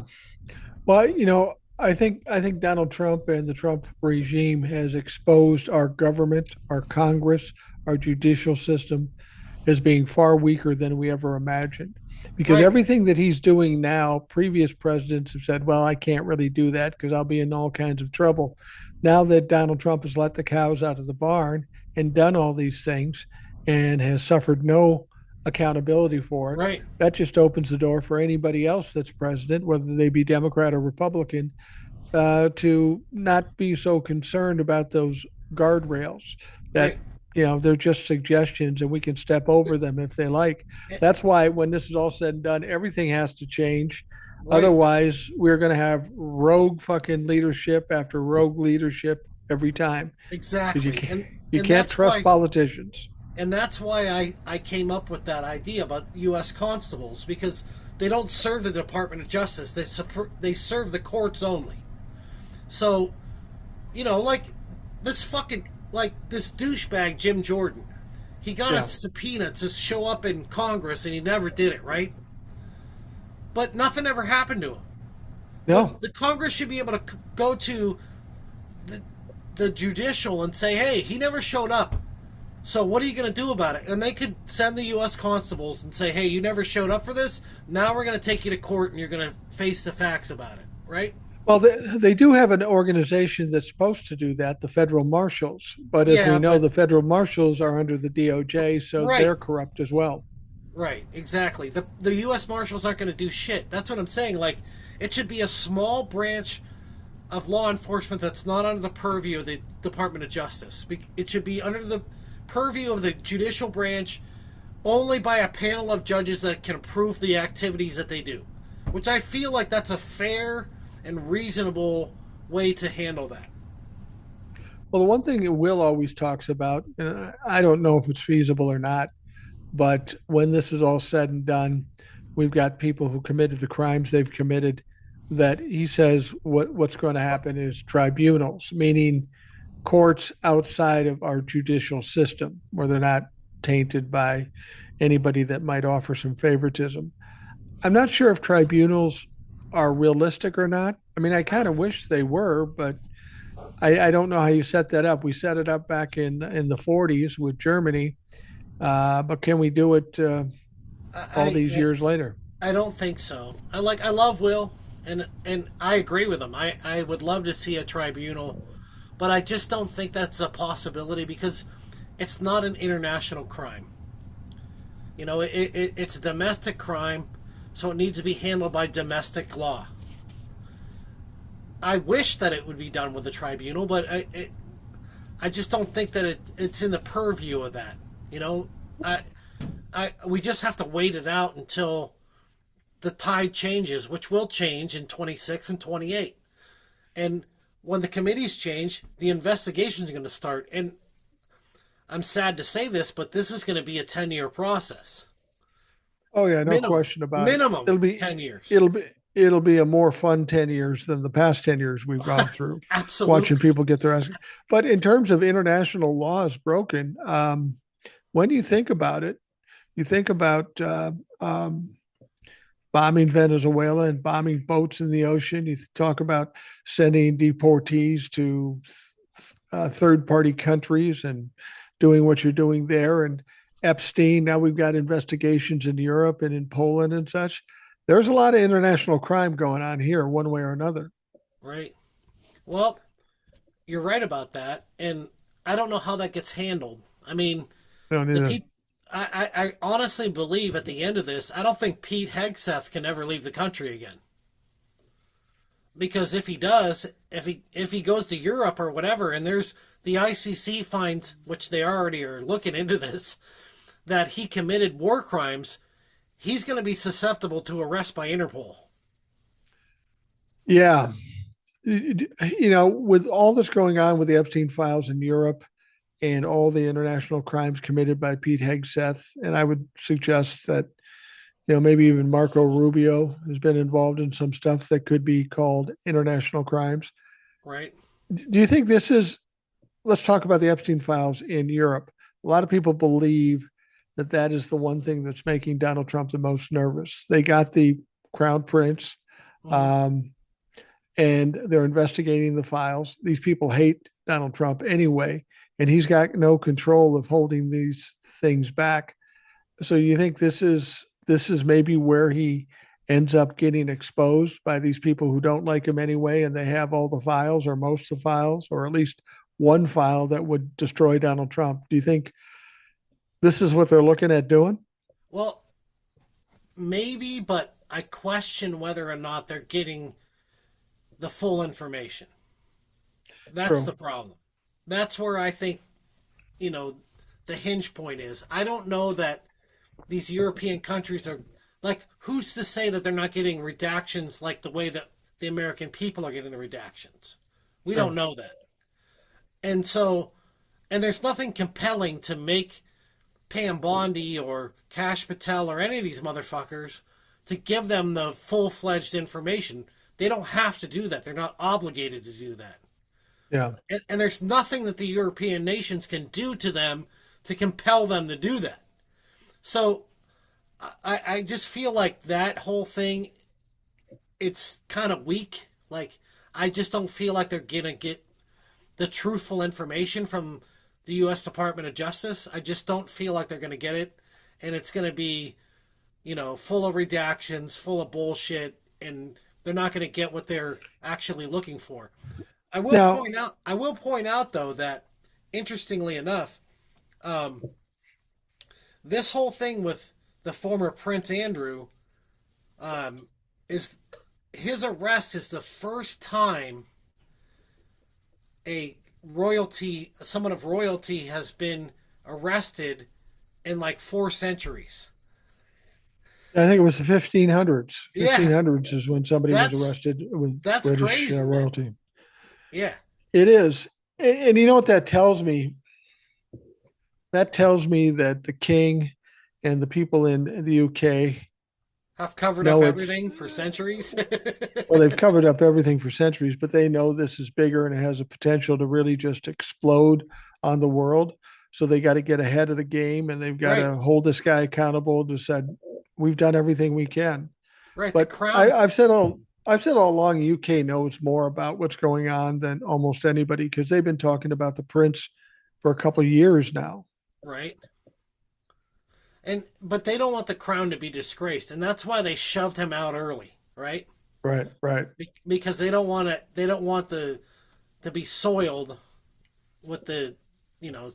Well, I think Donald Trump and the Trump regime has exposed our government, our Congress, our judicial system as being far weaker than we ever imagined. Because Right, everything that he's doing now, previous presidents have said, well, I can't really do that because I'll be in all kinds of trouble. Now that Donald Trump has let the cows out of the barn and done all these things and has suffered no accountability for it, right, that just opens the door for anybody else that's president, whether they be Democrat or Republican, to not be so concerned about those guardrails that right, they're just suggestions and we can step over them if they like. That's why when this is all said and done, everything has to change. right. Otherwise, we're going to have rogue fucking leadership after rogue leadership every time because you Exactly. can't And you and can't that's trust why politicians. I came up with that idea about U.S. constables, because they don't serve the Department of Justice. They serve the courts only. So, like this douchebag Jim Jordan, he got a Yeah. subpoena to show up in Congress and he never did it, right? But nothing ever happened to him. No. But the Congress should be able to go to the, the judicial and say, hey, he never showed up. So what are you going to do about it? And they could send the U.S. constables and say, hey, you never showed up for this. Now we're going to take you to court and you're going to face the facts about it, right? Well, they do have an organization that's supposed to do that, the federal marshals. But as we Yeah, know, but the federal marshals are under the DOJ, so right, they're corrupt as well. right, exactly. The U.S. Marshals aren't going to do shit. That's what I'm saying. Like, it should be a small branch of law enforcement that's not under the purview of the Department of Justice. It should be under the purview of the judicial branch only by a panel of judges that can approve the activities that they do. Which I feel like that's a fair and reasonable way to handle that. Well, the one thing that Will always talks about, and I don't know if it's feasible or not, but when this is all said and done, we've got people who committed the crimes they've committed. That he says what's going to happen is tribunals, meaning courts outside of our judicial system, where they're not tainted by anybody that might offer some favoritism. I'm not sure if tribunals are realistic or not. I mean, I I kind don't of think wish so. they were, but I don't know how you set that up. We set it up back in the 40s with Germany, but can we do it all I, these I years later? I don't think so. I love Will, and I agree with him. I would love to see a tribunal, but I just don't think that's a possibility because it's not an international crime. It's a domestic crime, so it needs to be handled by domestic law. I wish that it would be done with a tribunal, but I just don't think that it's in the purview of that. You know, I, we just have to wait it out until the tide changes, which will change in 26 and 28. And when the committees change, the investigations are going to start. And I'm sad to say this, but this is going to be a 10-year process. Oh yeah, no Minimum. question about it. Minimum It'll be 10 years. it'll be it'll be a more fun 10 years than the past 10 years we've gone through watching Absolutely. people get their ass. But in terms of international laws broken, when you think about it, you think about bombing Venezuela and bombing boats in the ocean. You talk about sending deportees to third party countries and doing what you're doing there. And Epstein, now we've got investigations in Europe and in Poland and such. There's a lot of international crime going on here, one way or another. Right. Well, you're right about that. And I don't know how that gets handled. I mean, I don't the either. people. I honestly believe at the end of this, I don't think Pete Hegseth can ever leave the country again. Because if he does, if he goes to Europe or whatever, and there's the ICC finds, which they already are looking into this, that he committed war crimes, he's going to be susceptible to arrest by Interpol. Yeah. With all this going on with the Epstein files in Europe and all the international crimes committed by Pete Hegseth, and I would suggest that maybe even Marco Rubio has been involved in some stuff that could be called international crimes. Right? Do you think this is, let's talk about the Epstein files in Europe. A lot of people believe that that is the one thing that's making Donald Trump the most nervous. They got the crown prince, Mm-hmm. um, and they're investigating the files. These people hate Donald Trump anyway, and he's got no control of holding these things back. So you think this is maybe where he ends up getting exposed by these people who don't like him anyway, and they have all the files or most of the files, or at least one file that would destroy Donald Trump. Do you think this is what they're looking at doing? Well, maybe, but I question whether or not they're getting the full information. That's True. the problem. That's where I think, you know, the hinge point is. I don't know that these European countries are like, who's to say that they're not getting redactions like the way that the American people are getting the redactions? We don't True. know that. And so, and there's nothing compelling to make Pam Bondi or Cash Patel or any of these motherfuckers to give them the full fledged information. They don't have to do that. They're not obligated to do that. Yeah. And there's nothing that the European nations can do to them to compel them to do that. So I just feel like that whole thing, it's kind of weak. Like, I just don't feel like they're going to get the truthful information from the U.S. Department of Justice. I just don't feel like they're going to get it. And it's going to be, full of redactions, full of bullshit, and they're not going to get what they're actually looking for. Now, I will point out though that interestingly enough, um, this whole thing with the former Prince Andrew um, is his arrest is the first time someone of royalty has been arrested in like 4 centuries. I think it was the 1500s. Yeah, 1500s is when somebody was that's arrested with that's British crazy, man. royalty. Yeah, It is. And you know what that tells me? That tells me that the king and the people in the UK Have covered up know it's everything for centuries. well, they've covered up everything for centuries, but they know this is bigger and it has a potential to really just explode on the world. So they got to get ahead of the game and they've got Right, to hold this guy accountable to said we've done everything we can. right. The But crown, I've said all along UK knows more about what's going on than almost anybody because they've been talking about the prince for a couple of years now. right? And but they don't want the crown to be disgraced, and that's why they shoved him out early, right? Right, right. Because they don't want to. They don't want the to be soiled with the, you know,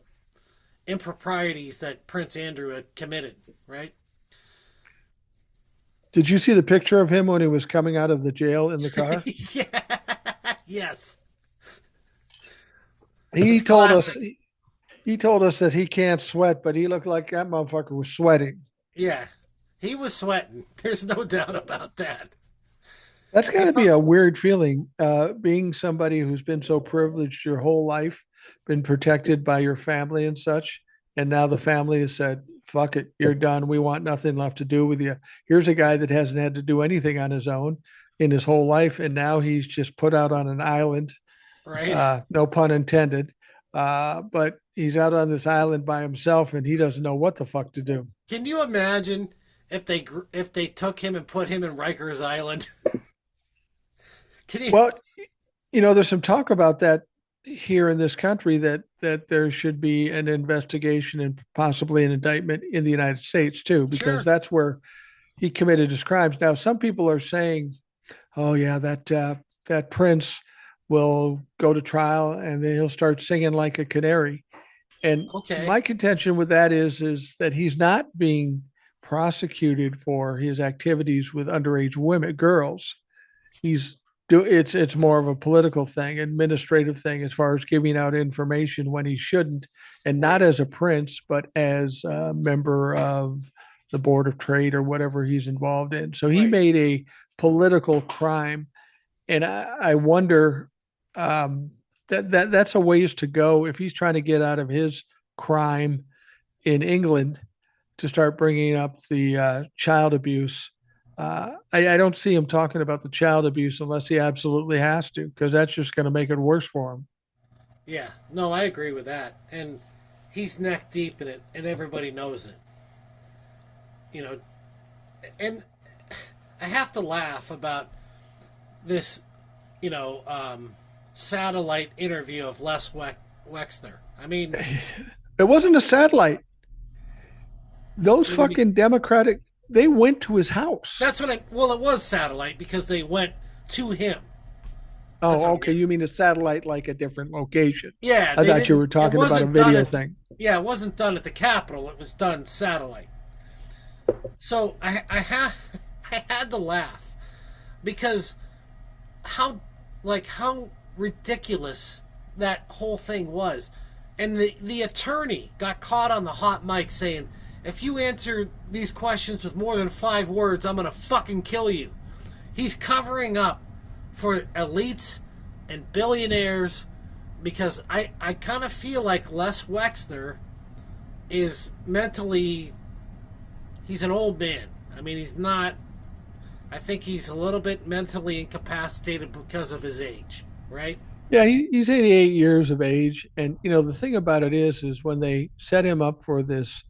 improprieties that Prince Andrew had committed, right? Did you see the picture of him when he was coming out of the jail in the car? Yeah. Yes. He It's told us classic. he told us that he can't sweat, but he looked like that motherfucker was sweating. Yeah. He was sweating. There's no doubt about that. That's got He to be pro- a weird feeling, being somebody who's been so privileged your whole life, been protected by your family and such, and now the family has said, "Fuck it, you're done. We want nothing left to do with you." Here's a guy that hasn't had to do anything on his own in his whole life, and now he's just put out on an island. right? No pun intended. But he's out on this island by himself, and he doesn't know what the fuck to do. Can you imagine if they took him and put him in Rikers Island? Can you? Well, there's some talk about that here in this country that there should be an investigation and possibly an indictment in the United States too, because Sure. that's where he committed his crimes. Now, some people are saying, "Oh yeah, that prince will go to trial and then he'll start singing like a canary." And Okay. my contention with that is that he's not being prosecuted for his activities with underage women, girls. He's it's more of a political thing, administrative thing, as far as giving out information when he shouldn't, and not Right. as a prince, but as a member of the board of trade or whatever he's involved in. So he Right. made a political crime, and I wonder, um, that's a ways to go if he's trying to get out of his crime in England to start bringing up the child abuse. I don't see him talking about the child abuse unless he absolutely has to, because that's just going to make it worse for him. Yeah. No, I agree with that. And he's neck deep in it, and everybody knows it. You know, and I have to laugh about this, satellite interview of Wexner. I mean, It wasn't a satellite. Those what do you mean? fucking Democratic, they went to his house. That's what I. Well, it was satellite because they went to him. That's what Oh, I okay. mean. You mean a satellite like a different location? Yeah, I they thought you didn't. were It talking about a wasn't done video at. thing. Yeah, it wasn't done at the Capitol. It was done satellite. So I had to laugh because how how ridiculous that whole thing was. And the attorney got caught on the hot mic saying, if you answer these questions with more than 5 words, I'm gonna fucking kill you. He's covering up for elites and billionaires because I kind of feel like Les Wexner is mentally, he's an old man. I mean, he's not, I think he's a little bit mentally incapacitated because of his age, right? Yeah, he's 88 years of age, and the thing about it is when they set him up for this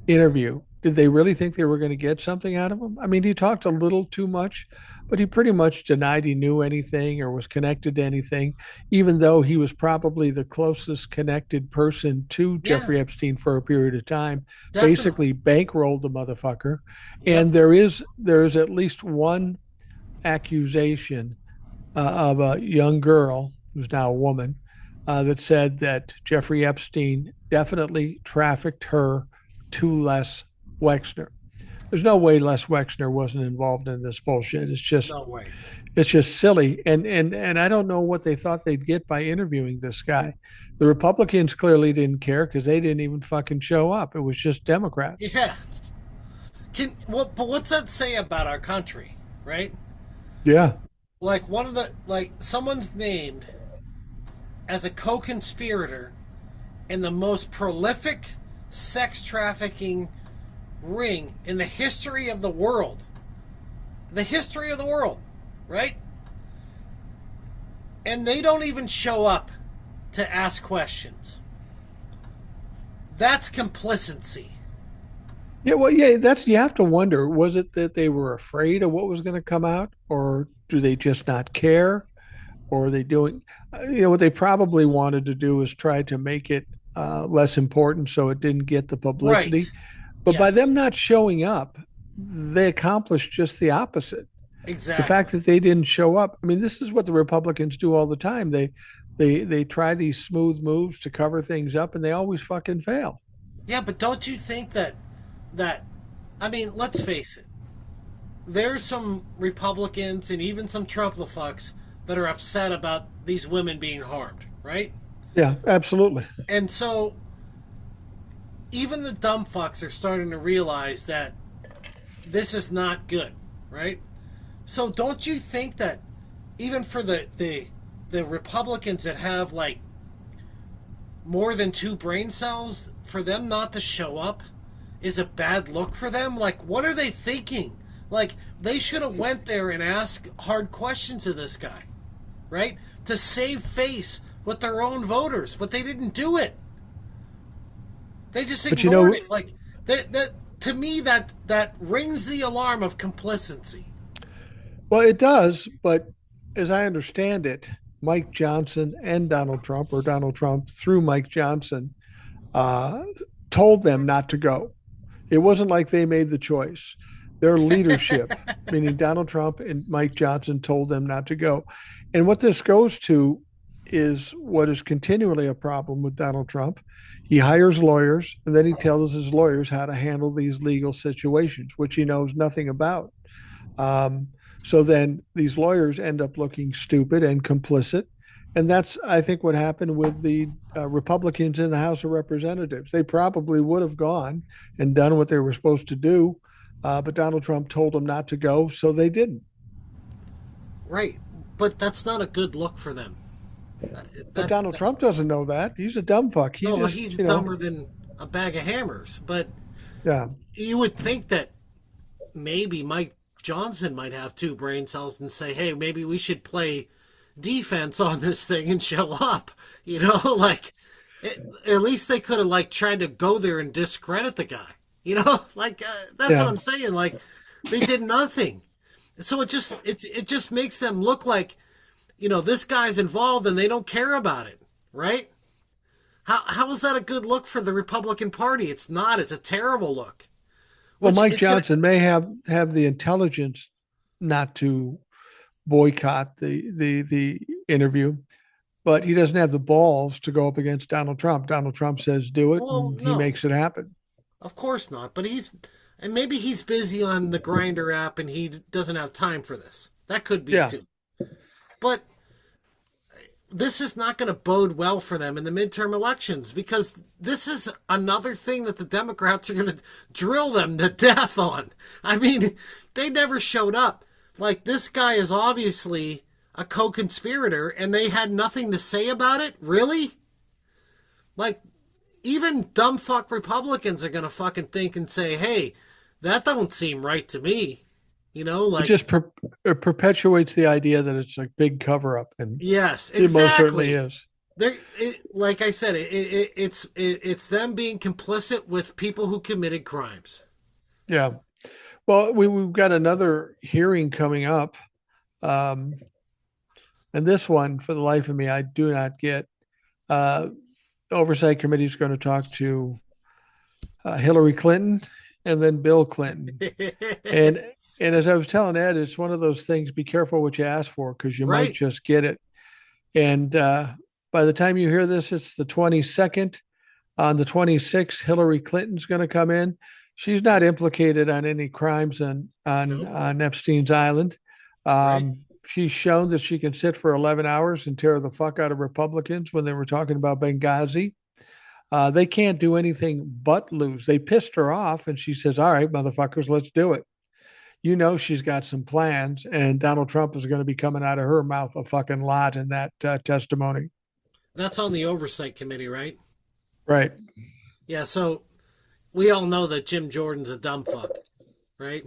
interview, did they really think they were going to get something out of him? I mean, he talked a little too much, but he pretty much denied he knew anything or was connected to anything, even though he was probably the closest connected person to Yeah, Jeffrey Epstein for a period of time. definitely. Basically, bankrolled the motherfucker, Yep. and there is at least one accusation of a young girl who's now a woman that said that Jeffrey Epstein definitely trafficked her to Les Wexner. There's no way Les Wexner wasn't involved in this bullshit. No way. It's just silly, and I don't know what they thought they'd get by interviewing this guy. The Republicans clearly didn't care because they didn't even fucking show up. It was just Democrats. Yeah. But what's that say about our country, right? Yeah, Like one of the, like someone's named as a co-conspirator in the most prolific sex trafficking ring in the history of the world. The history of the world, right? And they don't even show up to ask questions. That's complicity. Yeah, well, yeah, that's you have to wonder, was it that they were afraid of what was going to come out, or do they just not care? Or are they doing, what they probably wanted to do is try to make it less important so it didn't get the Right. publicity. But by Yes. them not showing up, they accomplished just the opposite. The fact Exactly. that they didn't show up, I mean, this is what the Republicans do all the time. They try these smooth moves to cover things up, and they always fucking fail. Yeah, but don't you think that I mean, let's face it. There's some Republicans and even some Trump-fucks that are upset about these women being harmed, right? Yeah, absolutely. And so even the dumb fucks are starting to realize that this is not good, right? So don't you think that even for the Republicans that have like more than two brain cells, for them not to show up is a bad look for them? Like, what are they thinking? Like, they should have went there and asked hard questions of this guy, right? To save face with their own voters, but they didn't do it. They just But ignored it. Like that to me that rings the alarm of complicity. well, it does. But as I understand it, Mike Johnson and Donald Trump, or Donald Trump through Mike Johnson, uh, told them not to go. It wasn't like they made the choice. Their leadership, meaning Donald Trump and Mike Johnson, told them not to go. And what this goes to is what is continually a problem with Donald Trump. He hires lawyers, and then he tells his lawyers how to handle these legal situations, which he knows nothing about. Um, so then these lawyers end up looking stupid and complicit. And that's, I think, what happened with the Republicans in the House of Representatives. They probably would have gone and done what they were supposed to do, but Donald Trump told them not to go, so they didn't. Right. But that's not a good look for them. But That, Donald that Trump doesn't know that. He's a dumb fuck. He no, just, he's dumber than a bag of hammers. But yeah, you would think that maybe Mike Johnson might have two brain cells and say, "Hey, maybe we should play defense on this thing and show up." You know, like at least they could have like tried to go there and discredit the guy. You know, like that's what yeah. I'm saying. Like they did nothing. So it just makes them look like this guy's involved and they don't care about it, right? How is that a good look for the Republican Party? It's not. It's a terrible look. Well, Which Mike is gonna Johnson may have the intelligence not to boycott the interview, but he doesn't have the balls to go up against Donald Trump. Donald Trump says do it, well, and he no, makes it happen. of course not. But and maybe he's busy on the Grinder app and he doesn't have time for this. That could be Yeah. too. But this is not going to bode well for them in the midterm elections because this is another thing that the Democrats are going to drill them to death on. I mean, they never showed up. Like, this guy is obviously a co conspirator and they had nothing to say about it? Really? Like, even dumb fuck Republicans are going to fucking think and say, hey, that don't seem right to me. It Like, just it perpetuates the idea that it's a big cover up, and yes, it most certainly exactly. is. Like I said, it's them being complicit with people who committed crimes. Yeah. Well, we've got another hearing coming up, um, and this one, for the life of me, I do not get. Uh, the Oversight Committee is going to talk to Hillary Clinton and then Bill Clinton. And and as I was telling Ed, it's one of those things. Be careful what you ask for because you might Right. just get it. And by the time you hear this, it's the 22nd. On the 26th, Hillary Clinton's going to come in. She's not implicated on any crimes No. on Epstein's island. Right. She's shown that she can sit for 11 hours and tear the fuck out of Republicans when they were talking about Benghazi. They can't do anything but lose. They pissed her off, and she says, "All right, motherfuckers, let's do it." She's got some plans, and Donald Trump is going to be coming out of her mouth a fucking lot in that testimony. That's on the oversight committee, right? Right. Yeah, so we all know that Jim Jordan's a dumb fuck, right?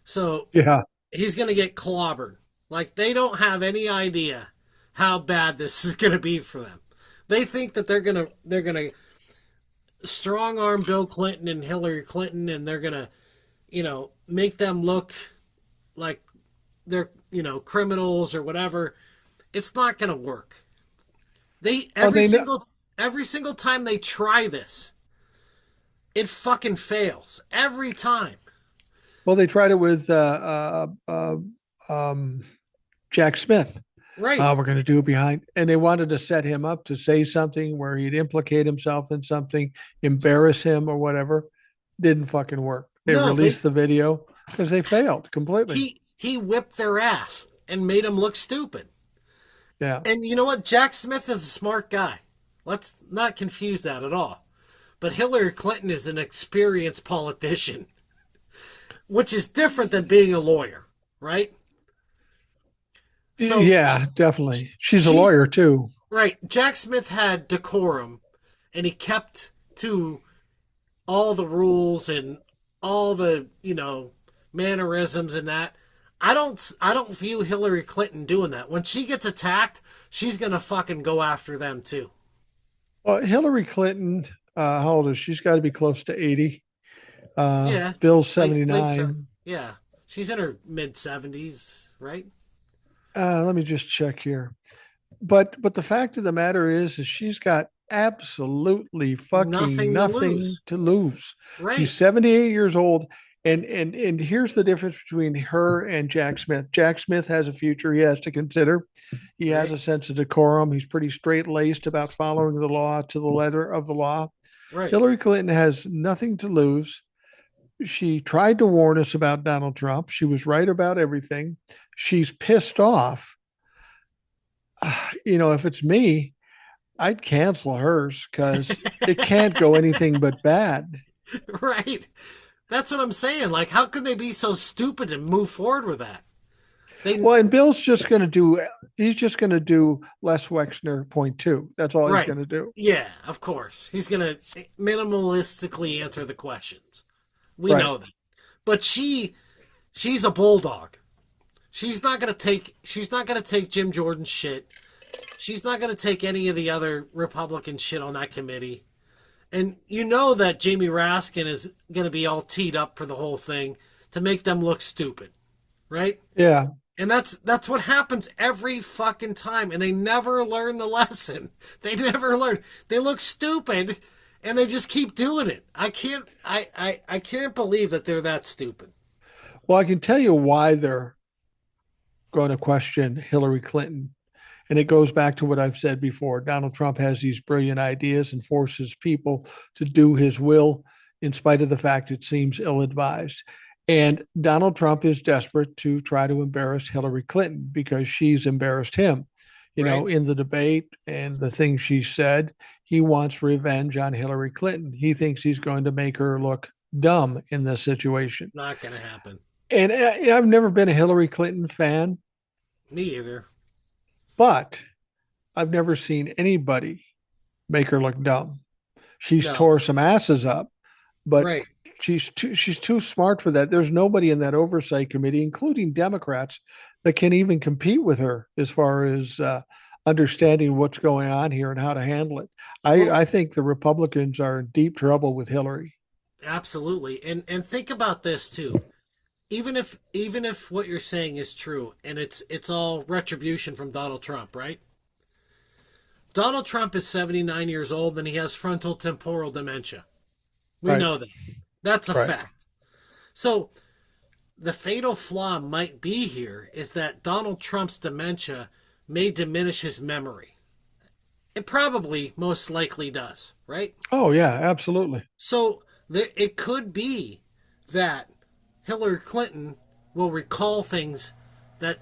So Yeah. he's going to get clobbered. Like, they don't have any idea how bad this is going to be for them. They think that they're going to strong arm Bill Clinton and Hillary Clinton, and they're going to, make them look like they're, criminals or whatever. It's not going to work. They Well, every they know. single every single time they try this, it fucking fails every time. Well, they tried it with um, Jack Smith. Right. We're going to do it behind, and they wanted to set him up to say something where he'd implicate himself in something, embarrass him or whatever. Didn't fucking work. They No, released the video because they failed completely. he whipped their ass and made them look stupid. Yeah. And you know what? Jack Smith is a smart guy. Let's not confuse that at all. But Hillary Clinton is an experienced politician, which is different than being a lawyer, right? So Yeah, definitely. She's a she's lawyer too. right. Jack Smith had decorum, and he kept to all the rules and all the mannerisms and that. I don't view Hillary Clinton doing that. When she gets attacked, she's gonna fucking go after them too. Well, Hillary Clinton, how old is she? She's got to be close to 80. Yeah, Bill's late seven. 79. Yeah, she's in her mid 70s, right? Let me just check here. But the fact of the matter is she's got absolutely fucking Nothing to nothing lose, to lose. She's right? 78 years old. And here's the difference between her and Jack Smith. Jack Smith has a future he has to consider. He has Right, a sense of decorum. He's pretty straight laced about following the law to the letter of the law. right. Hillary Clinton has nothing to lose. She tried to warn us about Donald Trump. She was right about everything. She's pissed off. If it's me, I'd cancel hers because it can't go anything but bad. Right. That's what I'm saying. Like, how could they be so stupid and move forward with that? They Well, and Bill's just going to do, he's just going to do Les Wexner point two. That's all he's right. going to do. Yeah, of course. He's gonna minimalistically answer the questions. We Right. know that. But she's a bulldog. She's not gonna take Jim Jordan's shit. She's not gonna take any of the other Republican shit on that committee. And you know that Jamie Raskin is gonna be all teed up for the whole thing to make them look stupid. Right? Yeah. And that's what happens every fucking time, and they never learn the lesson. They never learn. They look stupid, and they just keep doing it. I can't believe that they're that stupid. Well, I can tell you why they're going to question Hillary Clinton. And it goes back to what I've said before. Donald Trump has these brilliant ideas and forces people to do his will in spite of the fact it seems ill advised. And Donald Trump is desperate to try to embarrass Hillary Clinton because she's embarrassed him. Right? In the debate and the things she said, he wants revenge on Hillary Clinton. He thinks he's going to make her look dumb in this situation. Not gonna happen. And I've never been a Hillary Clinton fan, Me either. but I've never seen anybody make her look dumb. She's No. tore some asses up, but Right. she's too smart for that. There's nobody in that oversight committee, including Democrats, that can even compete with her as far as understanding what's going on here and how to handle it. Well, I think the Republicans are in deep trouble with Hillary. absolutely. And think about this too. Even if what you're saying is true, and it's all retribution from Donald Trump, right? Donald Trump is 79 years old and he has frontal temporal dementia. We Right, know that. That's a right. fact. So the fatal flaw might be here is that Donald Trump's dementia may diminish his memory. It probably most likely does, right? Oh yeah, absolutely. So it could be that Hillary Clinton will recall things that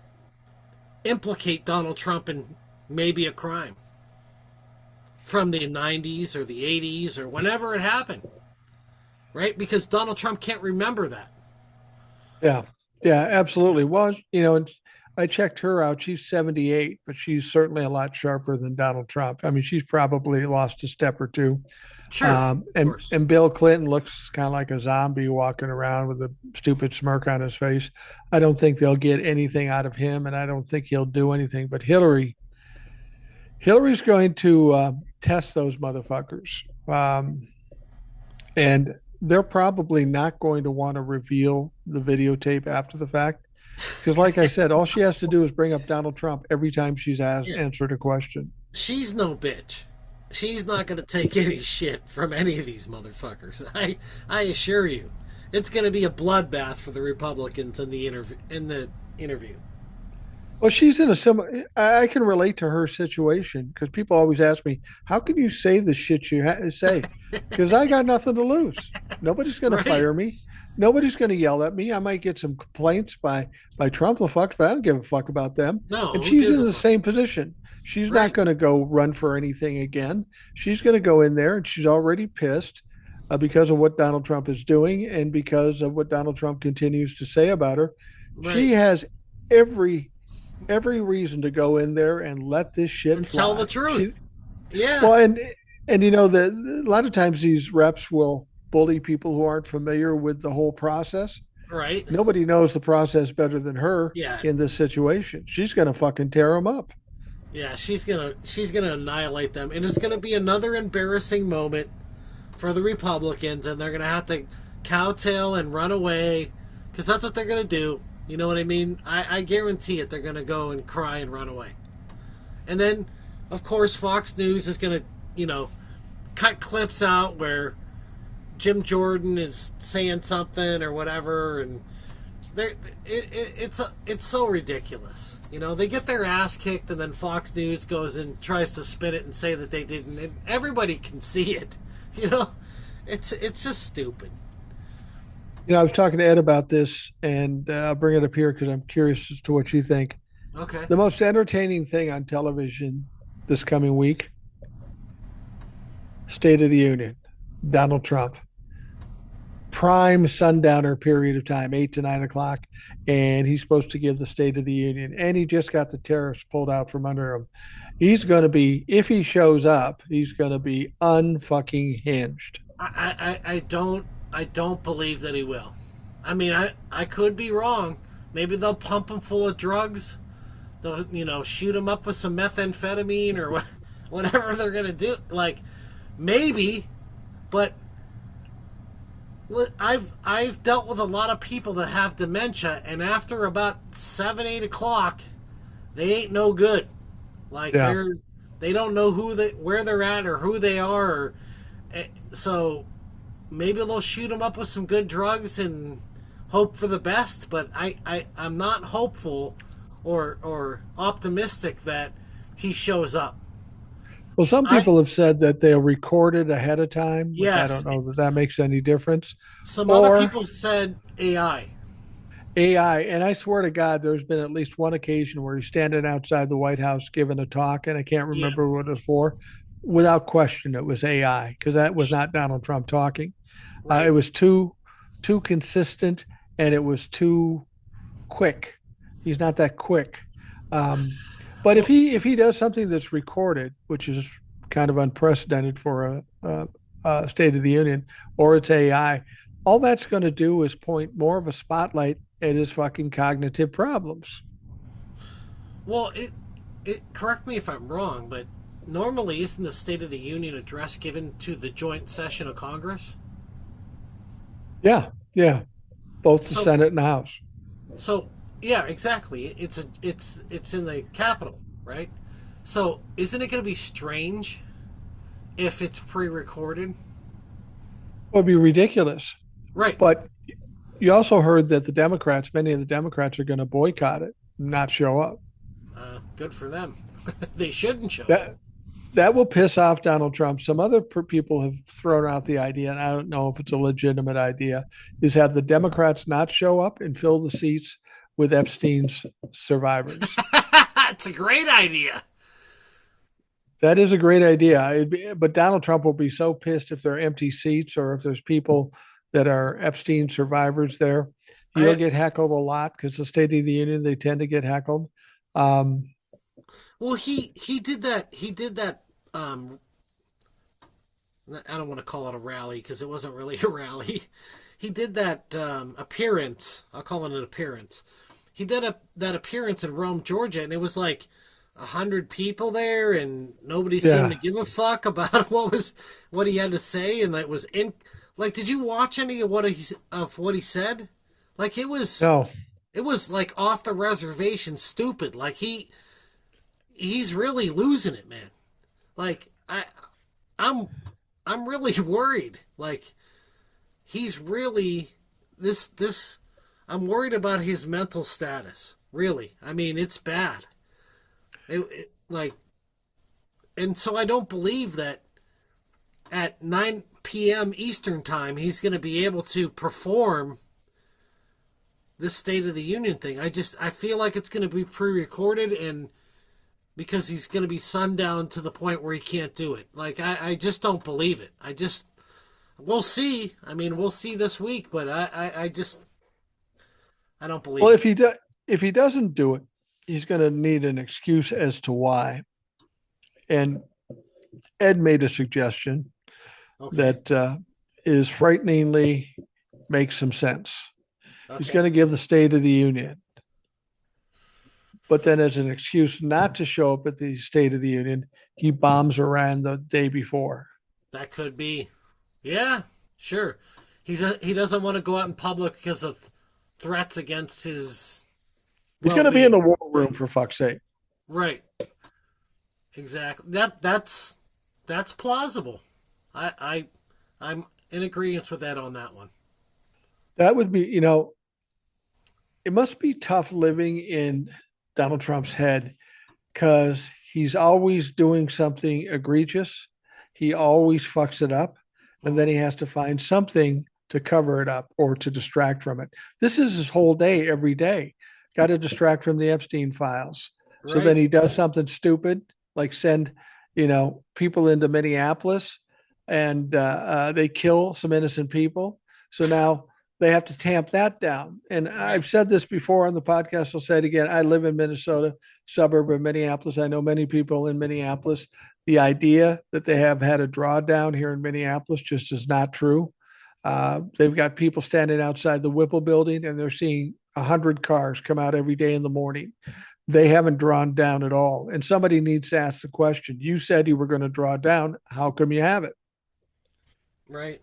implicate Donald Trump in maybe a crime from the 90s or the 80s or whenever it happened, right? Because Donald Trump can't remember that. Yeah, yeah, absolutely. Well, I checked her out. She's 78, but she's certainly a lot sharper than Donald Trump. I mean, she's probably lost a step or two. Sure, of course. And Bill Clinton looks kind of like a zombie walking around with a stupid smirk on his face. I don't think they'll get anything out of him, and I don't think he'll do anything. But Hillary's going to test those motherfuckers, and they're probably not going to want to reveal the videotape after the fact. Because, like I said, all she has to do is bring up Donald Trump every time she's asked Yeah, answered a question. she's no bitch. She's not going to take any shit from any of these motherfuckers. I assure you, it's going to be a bloodbath for the Republicans in the interview. Well, she's in a similar. I can relate to her situation because people always ask me, "How can you say the shit you say?" Because I got nothing to lose. Nobody's going to Right? fire me. Nobody's going to yell at me. I might get some complaints by Trump the fuck, but I don't give a fuck about them. No, And who she's gives in a the fuck? same position. She's not Right, going to go run for anything again. She's going to go in there, and she's already pissed because of what Donald Trump is doing and because of what Donald Trump continues to say about her. She right. has every reason to go in there and let this shit And tell the fly. She truth. Yeah, well, and a lot of times these reps will bully people who aren't familiar with the whole process. right. Nobody knows the process better than her Yeah, in this situation. She's gonna fucking tear them up. yeah. She's gonna annihilate them, and it's gonna be another embarrassing moment for the Republicans, and they're gonna have to cowtail and run away because that's what they're gonna do. You know what I mean? I guarantee it. They're gonna go and cry and run away, and then, of course, Fox News is gonna, you know, cut clips out where Jim Jordan is saying something or whatever, and it's so ridiculous. You know, they get their ass kicked, and then Fox News goes and tries to spin it and say that they didn't, and everybody can see it. You know, it's just stupid. I was talking to Ed about this, and I'll bring it up here because I'm curious as to what you think. Okay. The most entertaining thing on television this coming week: State of the Union, Donald Trump. Prime sundowner period of time, 8 to 9 o'clock, and he's supposed to give the State of the Union, and he just got the tariffs pulled out from under him. He's going to be, if he shows up, he's going to be unfucking hinged. I don't believe that he will. I mean, I could be wrong. Maybe they'll pump him full of drugs. They'll, shoot him up with some methamphetamine or whatever they're gonna do. Like, maybe, but I've dealt with a lot of people that have dementia, and after about 7, 8 o'clock, they ain't no good. Like, Yeah. they don't know where they're at or who they are. So maybe they'll shoot them up with some good drugs and hope for the best. But I'm not hopeful or optimistic that he shows up. Well, some I people have said that they'll record it ahead of time, which I Yes, don't know that that makes any difference. some other Or people said AI. AI. And I swear to God, there's been at least one occasion where he's standing outside the White House giving a talk, and I can't Yeah, remember what it was for. Without question, it was AI because that was not Donald Trump talking. It right. was too consistent, and it was too quick. He's not that quick. Um, but Well, if he does something that's recorded, which is kind of unprecedented for a State of the Union, or it's AI, all that's going to do is point more of a spotlight at his fucking cognitive problems. well, it correct me if I'm wrong, but normally isn't the State of the Union address given to the joint session of Congress? Yeah, yeah, both the So Senate and the House. so yeah, exactly. It's in the Capitol, right? So isn't it going to be strange if it's pre-recorded? It would be ridiculous. Right. But you also heard that many of the Democrats are going to boycott it, not show up. Good for them. They shouldn't show up. That that will piss off Donald Trump. Some other people have thrown out the idea, and I don't know if it's a legitimate idea, is have the Democrats not show up and fill the seats with Epstein's survivors. It's a great idea. That is a great idea. But Donald Trump will be so pissed if there are empty seats or if there's people that are Epstein survivors there. You'll I get heckled a lot because the State of the Union, they tend to get heckled. Um, well, he did that. He did that. I don't want to call it a rally because it wasn't really a rally. He did that appearance. I'll call it an appearance. He did that appearance in Rome, Georgia, and it was like 100 people there, and nobody seemed yeah, to give a fuck about what he had to say, and that was in. Like, did you watch any of what he said? Like, no. it was like off the reservation, stupid. Like he's really losing it, man. Like I'm I'm really worried. Like he's really this I'm worried about his mental status. Really. I mean, it's bad. Like and so I don't believe that at 9 p.m. Eastern time he's going to be able to perform this State of the Union thing. I feel like it's going to be pre-recorded and because he's going to be sundown to the point where he can't do it. Like I just don't believe it. We'll see. I mean, we'll see this week, but I just I don't Well, believe it. if he doesn't do it, he's going to need an excuse as to why. And Ed made a suggestion Okay. that is frighteningly makes some sense. He's Okay. going to give the State of the Union, but then as an excuse not to show up at the State of the Union, he bombs Iran the day before. That could be. Yeah, sure. He doesn't want to go out in public because of threats against his He's going to be in the well-being. war Right. room for fuck's sake. Right. Exactly. That's plausible. I'm in agreement with that on that one. That would be, it must be tough living in Donald Trump's head because he's always doing something egregious. He always fucks it up. And then Mhm. he has to find something to cover it up or to distract from it. This is his whole day, every day. Got to distract from the Epstein files. So then Right. he does something stupid, like send, people into Minneapolis and they kill some innocent people. So now they have to tamp that down. And Right. I've said this before on the podcast. I'll say it again. I live in Minnesota, suburb of Minneapolis. I know many people in Minneapolis. The idea that they have had a drawdown here in Minneapolis just is not true. They've got people standing outside the Whipple building and they're seeing 100 cars come out every day in the morning. They haven't drawn down at all. And somebody needs to ask the question, you said you were going to draw down. How come you haven't? Right.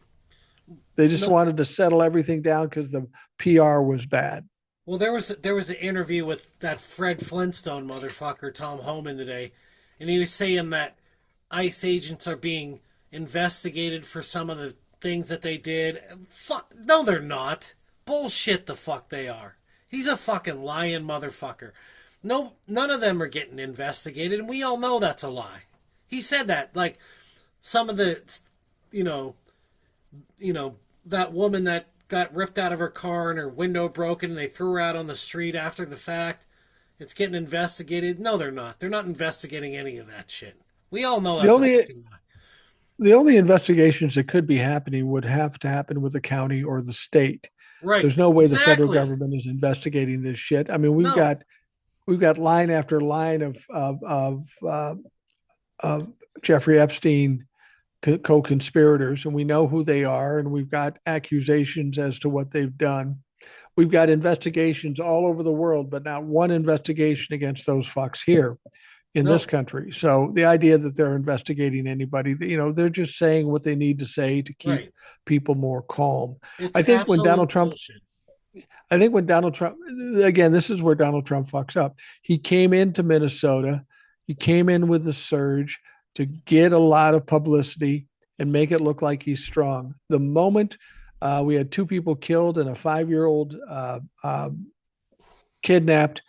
They just No. wanted to settle everything down because the PR was bad. Well, there was an interview with that Fred Flintstone motherfucker, Tom Homan today, and he was saying that ICE agents are being investigated for some of the things that they did. Fuck, no, they're not. Bullshit, the fuck they are. He's a fucking lying motherfucker. No, none of them are getting investigated, and we all know that's a lie. He said that. Like some of the, you know, that woman that got ripped out of her car and her window broken and they threw her out on the street after the fact. It's getting investigated. No, they're not. They're not investigating any of that shit. We all know The that's a only fucking lie. the only investigations that could be happening would have to happen with the county or the state. Right. There's no way the federal Exactly. government is investigating this shit. I mean, we've No. got we've got line after line of Jeffrey Epstein co-conspirators, and we know who they are, and we've got accusations as to what they've done. We've got investigations all over the world, but not one investigation against those fucks here in this No. country. So the idea that they're investigating anybody, they're just saying what they need to say to keep Right. people more calm. It's I think when Donald absolute Trump bullshit. I think when Donald Trump, again, this is where Donald Trump fucks up. He came into Minnesota, he came in with the surge to get a lot of publicity and make it look like he's strong. The moment we had two people killed and a 5-year-old kidnapped,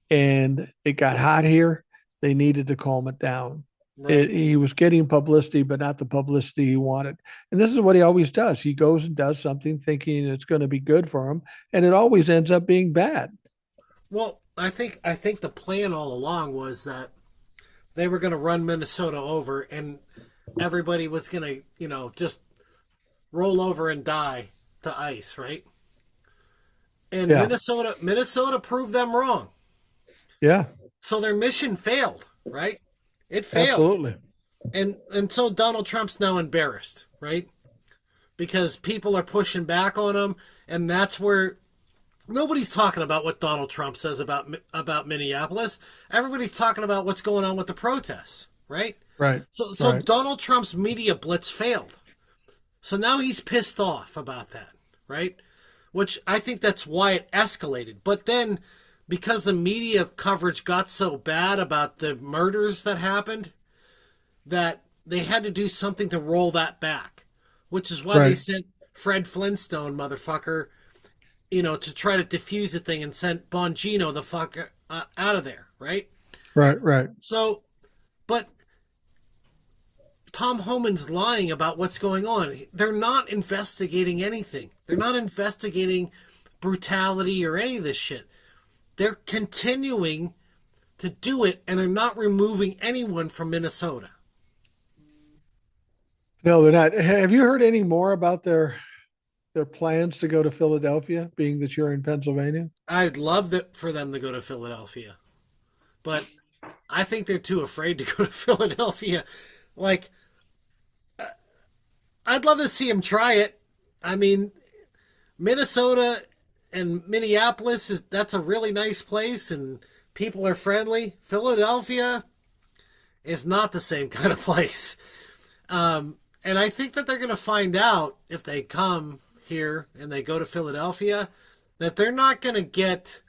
and it got hot here, they needed to calm it down. Right. He was getting publicity, but not the publicity he wanted. And this is what he always does. He goes and does something thinking it's going to be good for him, and it always ends up being bad. Well, I think the plan all along was that they were going to run Minnesota over and everybody was going to, just roll over and die to ICE, right? And Yeah. Minnesota proved them wrong. Yeah. So their mission failed, right? It failed. Absolutely. And so Donald Trump's now embarrassed, right? Because people are pushing back on him, and that's where nobody's talking about what Donald Trump says about Minneapolis. Everybody's talking about what's going on with the protests, right? Right. So Right. Donald Trump's media blitz failed. So now he's pissed off about that, right? Which I think that's why it escalated. But then because the media coverage got so bad about the murders that happened, that they had to do something to roll that back, which is why they Right. sent Fred Flintstone, motherfucker, to try to defuse the thing and sent Bongino the fuck out of there, right? Right. Right. So, but Tom Homan's lying about what's going on. They're not investigating anything. They're not investigating brutality or any of this shit. They're continuing to do it, and they're not removing anyone from Minnesota. No, they're not. Have you heard any more about their plans to go to Philadelphia, being that you're in Pennsylvania? I'd love that for them to go to Philadelphia, but I think they're too afraid to go to Philadelphia. Like, I'd love to see them try it. I mean, Minnesota and Minneapolis that's a really nice place and people are friendly. Philadelphia is not the same kind of place. And I think that they're going to find out if they come here and they go to Philadelphia that they're not going to get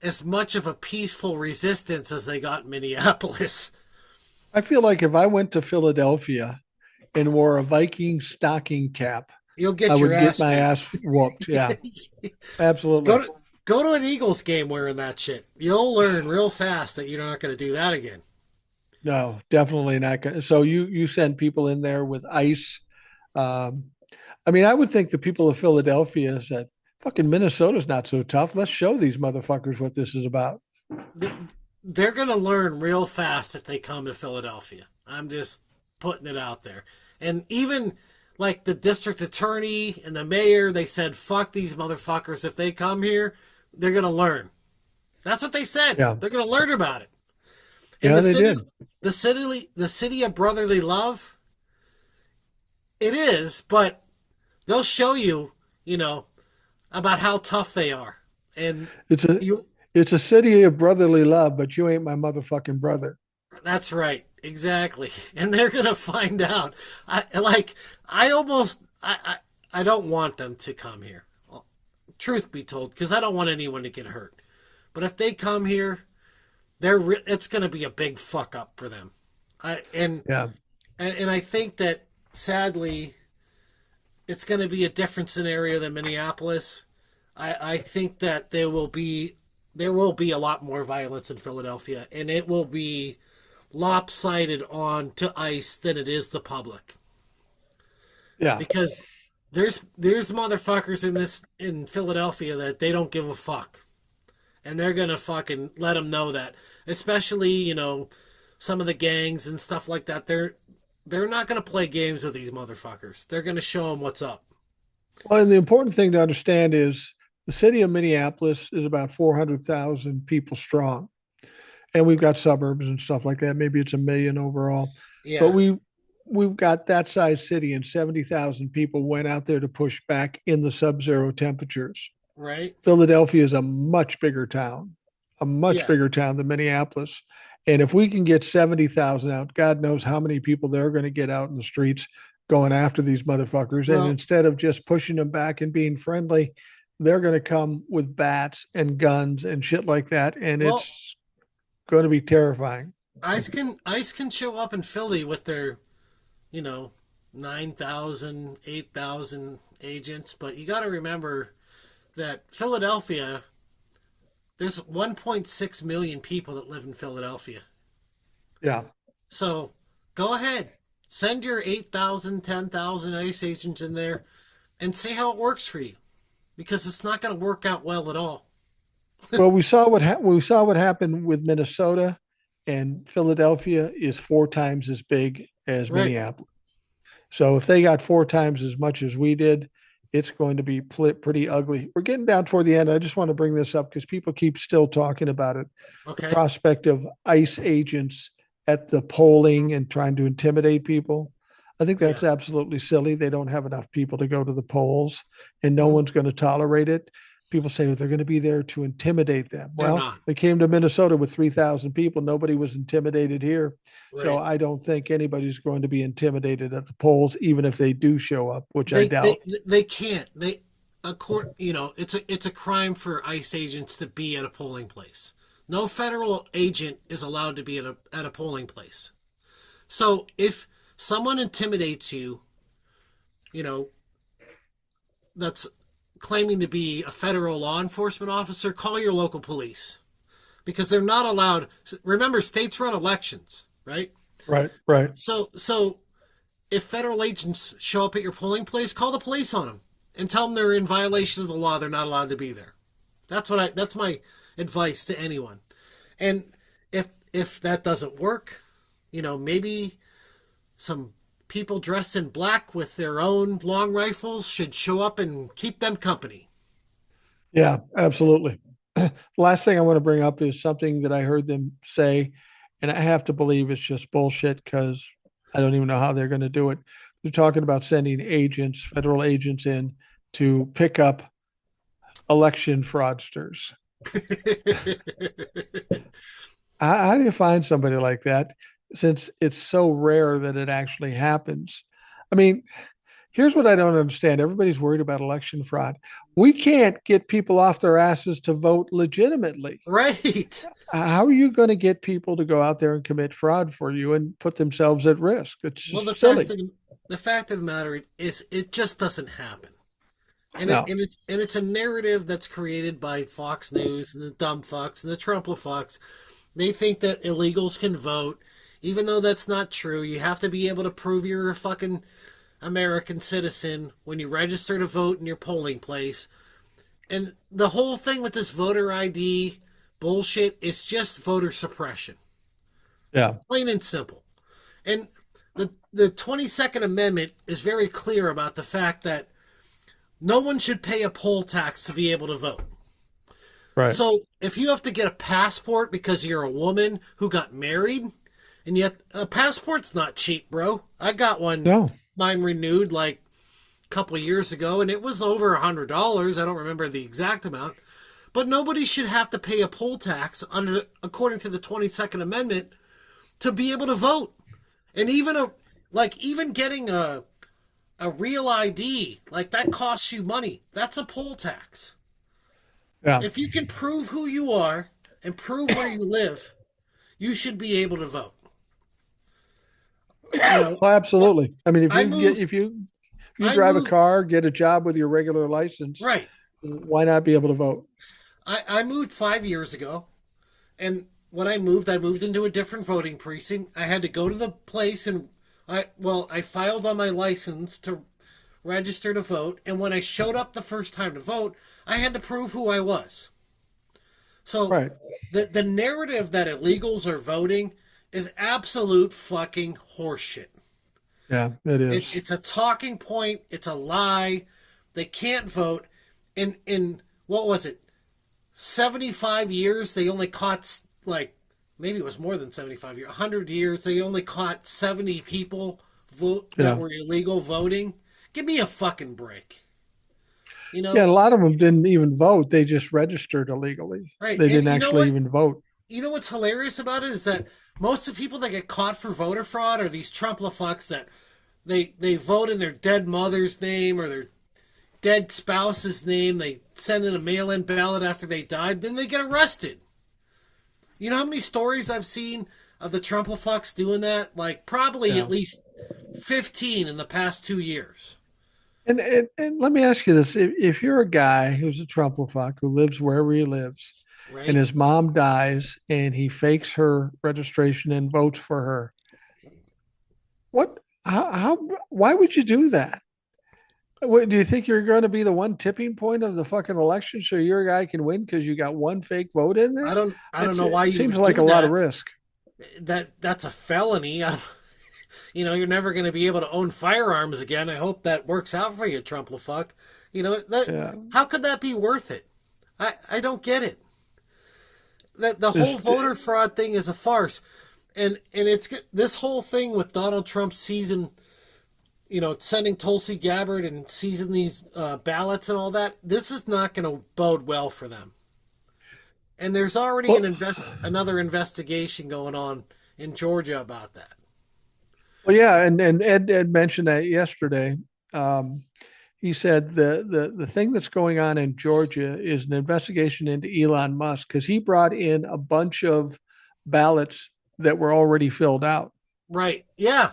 as much of a peaceful resistance as they got in Minneapolis. I feel like if I went to Philadelphia and wore a Viking stocking cap, You'll I get your would get ass my beat. ass whooped. Yeah, go absolutely. to go to an Eagles game wearing that shit. You'll learn real fast that you're not going to do that again. No, definitely not. So you send people in there with ice. Um, I mean, I would think the people of Philadelphia said, "Fucking Minnesota's not so tough. Let's show these motherfuckers what this is about." They're going to learn real fast if they come to Philadelphia. I'm just putting it out there. And even like the district attorney and the mayor, they said, fuck these motherfuckers. If they come here, they're going to learn. That's what they said. Yeah, They're going to learn about it. And yeah, they did. the city of brotherly love, it is, but they'll show you, about how tough they are. And It's a you it's a city of brotherly love, but you ain't my motherfucking brother. That's right. Exactly. And they're going to find out. I don't want them to come here. Well, truth be told, because I don't want anyone to get hurt. But if they come here, it's going to be a big fuck up for them. I and Yeah, and I think that sadly it's going to be a different scenario than Minneapolis. I think that there will be a lot more violence in Philadelphia, and it will be lopsided on to ICE than it is the public, yeah. because there's motherfuckers in Philadelphia that they don't give a fuck, and they're gonna fucking let them know that, especially some of the gangs and stuff like that. They're not gonna play games with these motherfuckers. They're gonna show them what's up. Well, and the important thing to understand is the city of Minneapolis is about 400,000 people strong. And we've got suburbs and stuff like that. Maybe it's a million overall. But Yeah. we've got that size city and 70,000 people went out there to push back in the sub-zero temperatures. Right. Philadelphia is a much Yeah. bigger town than Minneapolis. And if we can get 70,000 out, God knows how many people they're going to get out in the streets going after these motherfuckers. And Well, instead of just pushing them back and being friendly, they're going to come with bats and guns and shit like that. And well, it's going to be terrifying. ICE can show up in Philly with their, you know, 9,000, 8,000 agents, but you got to remember that Philadelphia, there's 1.6 million people that live in Philadelphia. Yeah. So go ahead, send your 8,000, 10,000 ICE agents in there and see how it works for you, because it's not going to work out well at all. Well, we saw what happened with Minnesota, and Philadelphia is 4 times as big as Right. Minneapolis. So if they got 4 times as much as we did, it's going to be pretty ugly. We're getting down toward the end. I just want to bring this up because people keep still talking about it. The Okay. prospect of ICE agents at the polling and trying to intimidate people. I think Yeah. that's absolutely silly. They don't have enough people to go to the polls, and no Mhm. one's going to tolerate it. People say they're going to be there to intimidate them. They're Well, not. they came to Minnesota with 3,000 people. Nobody was intimidated here. So Right. I don't think anybody's going to be intimidated at the polls, even if they do show up, which I They they doubt. they can't. They a court. It's a crime for ICE agents to be at a polling place. No federal agent is allowed to be at a polling place. So if someone intimidates you, you know, that's claiming to be a federal law enforcement officer, call your local police because they're not allowed. Remember, states run elections, right? Right, right. So if federal agents show up at your polling place, call the police on them and tell them they're in violation of the law. They're not allowed to be there. That's my advice to anyone. And if that doesn't work, maybe some people dressed in black with their own long rifles should show up and keep them company. Yeah, absolutely. Last thing I want to bring up is something that I heard them say, and I have to believe it's just bullshit because I don't even know how they're going to do it. They're talking about sending agents, federal agents in to pick up election fraudsters. How do you find somebody like that since it's so rare that it actually happens? I mean, here's what I don't understand. Everybody's worried about election fraud. We can't get people off their asses to vote legitimately. Right. How are you going to get people to go out there and commit fraud for you and put themselves at risk? It's Well, just silly. the fact of the matter is it just doesn't happen. And No. it's a narrative that's created by Fox News and the dumb fucks and the Trump fucks. They think that illegals can vote, even though that's not true. You have to be able to prove you're a fucking American citizen when you register to vote in your polling place. And the whole thing with this voter ID bullshit is just voter suppression. Yeah. Plain and simple. And the 22nd Amendment is very clear about the fact that no one should pay a poll tax to be able to vote. Right. So if you have to get a passport because you're a woman who got married, and yet a passport's not cheap, bro. I got No. mine renewed like a couple of years ago, and it was over $100. I don't remember the exact amount, but nobody should have to pay a poll tax according to the 22nd Amendment to be able to vote. And even getting a real ID, like that costs you money. That's a poll tax. Yeah. If you can prove who you are and prove where you live, you should be able to vote. You know, Well, absolutely. I mean, I moved. if you I drive a moved. car, get a job with your regular license, Right. why not be able to vote? I moved 5 years ago, and when I moved into a different voting precinct. I had to go to the place and I filed on my license to register to vote, and when I showed up the first time to vote, I had to prove who I was. So Right. the narrative that illegals are voting is absolute fucking horseshit. Yeah, it is. It's a talking point. It's a lie. They can't vote. In what was it? 75 years. They only caught like maybe it was more than 75 years. 100 years. They only caught 70 people vote that Yeah. were illegal voting. Give me a fucking break. You Yeah, know, a lot of them didn't even vote. They just registered illegally. right? They And didn't you know actually what? even vote. You know what's hilarious about it is that most of the people that get caught for voter fraud are these Trump fucks that they vote in their dead mother's name or their dead spouse's name. They send in a mail-in ballot after they died. Then they get arrested. You know how many stories I've seen of the Trump fucks doing that? Like probably Yeah. at least 15 in the past 2 years. And let me ask you this. If you're a guy who's a Trumplefuck who lives wherever he lives and Right? his mom dies and he fakes her registration and votes for her, why would you do that? What, do you think you're going to be the one tipping point of the fucking election so your guy can win because you got one fake vote in there? I don't know why It you seems would like a do lot of that. risk. That's a felony. You're never going to be able to own firearms again. I hope that works out for you, Trump fuck. Yeah. How could that be worth it? I don't get it. The whole This, voter fraud thing is a farce, and it's this whole thing with Donald Trump seizing, sending Tulsi Gabbard and seizing these ballots and all that. This is not going to bode well for them. And there's already well, another investigation going on in Georgia about that. well, yeah, and Ed mentioned that yesterday. Um, he said the thing that's going on in Georgia is an investigation into Elon Musk because he brought in a bunch of ballots that were already filled out. Right? Yeah.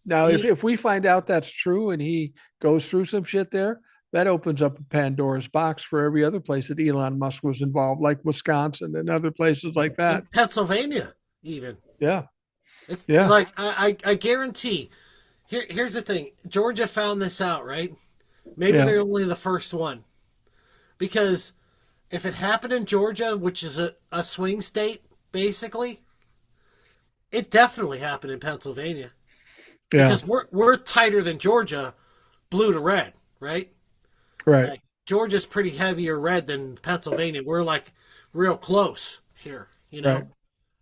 Now, He if we find out that's true and he goes through some shit there, that opens up a Pandora's box for every other place that Elon Musk was involved, like Wisconsin and other places like in that. Pennsylvania even. Yeah, It's yeah, like I guarantee. Here's the thing. Georgia found this out, right? Maybe yeah, they're only the first one. Because if it happened in Georgia, which is a swing state, basically, it definitely happened in Pennsylvania. yeah. Because we're tighter than Georgia, blue to red, right? Right, Like Georgia's pretty heavier red than Pennsylvania. We're like real close here, you right. know.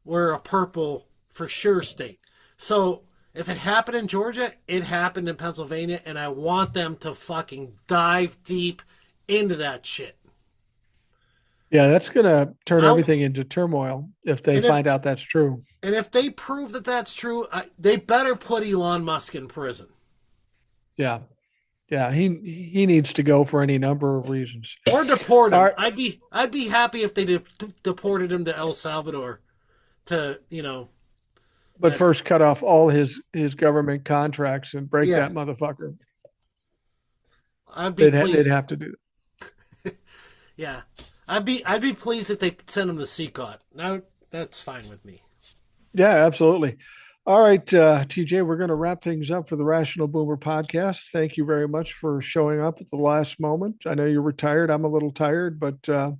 We're a purple for sure state. So if it happened in Georgia, it happened in Pennsylvania, and I want them to fucking dive deep into that shit. Yeah, that's going to turn I, everything into turmoil if they and if find out that's true. and if they prove that that's true, they better put Elon Musk in prison Yeah, yeah. He needs to go for any number of reasons. or deport All him. right, I'd be happy if they deported him to El Salvador to but that first cut off all his government contracts and break yeah. that motherfucker. I'd be They'd pleased. have to do that. Yeah, I'd be pleased if they send him to CCOT. That's fine with me. Yeah, absolutely. All right, TJ, we're going to wrap things up for the Rational Boomer podcast. Thank you very much for showing up at the last moment. I know you're retired. I'm a little tired, but the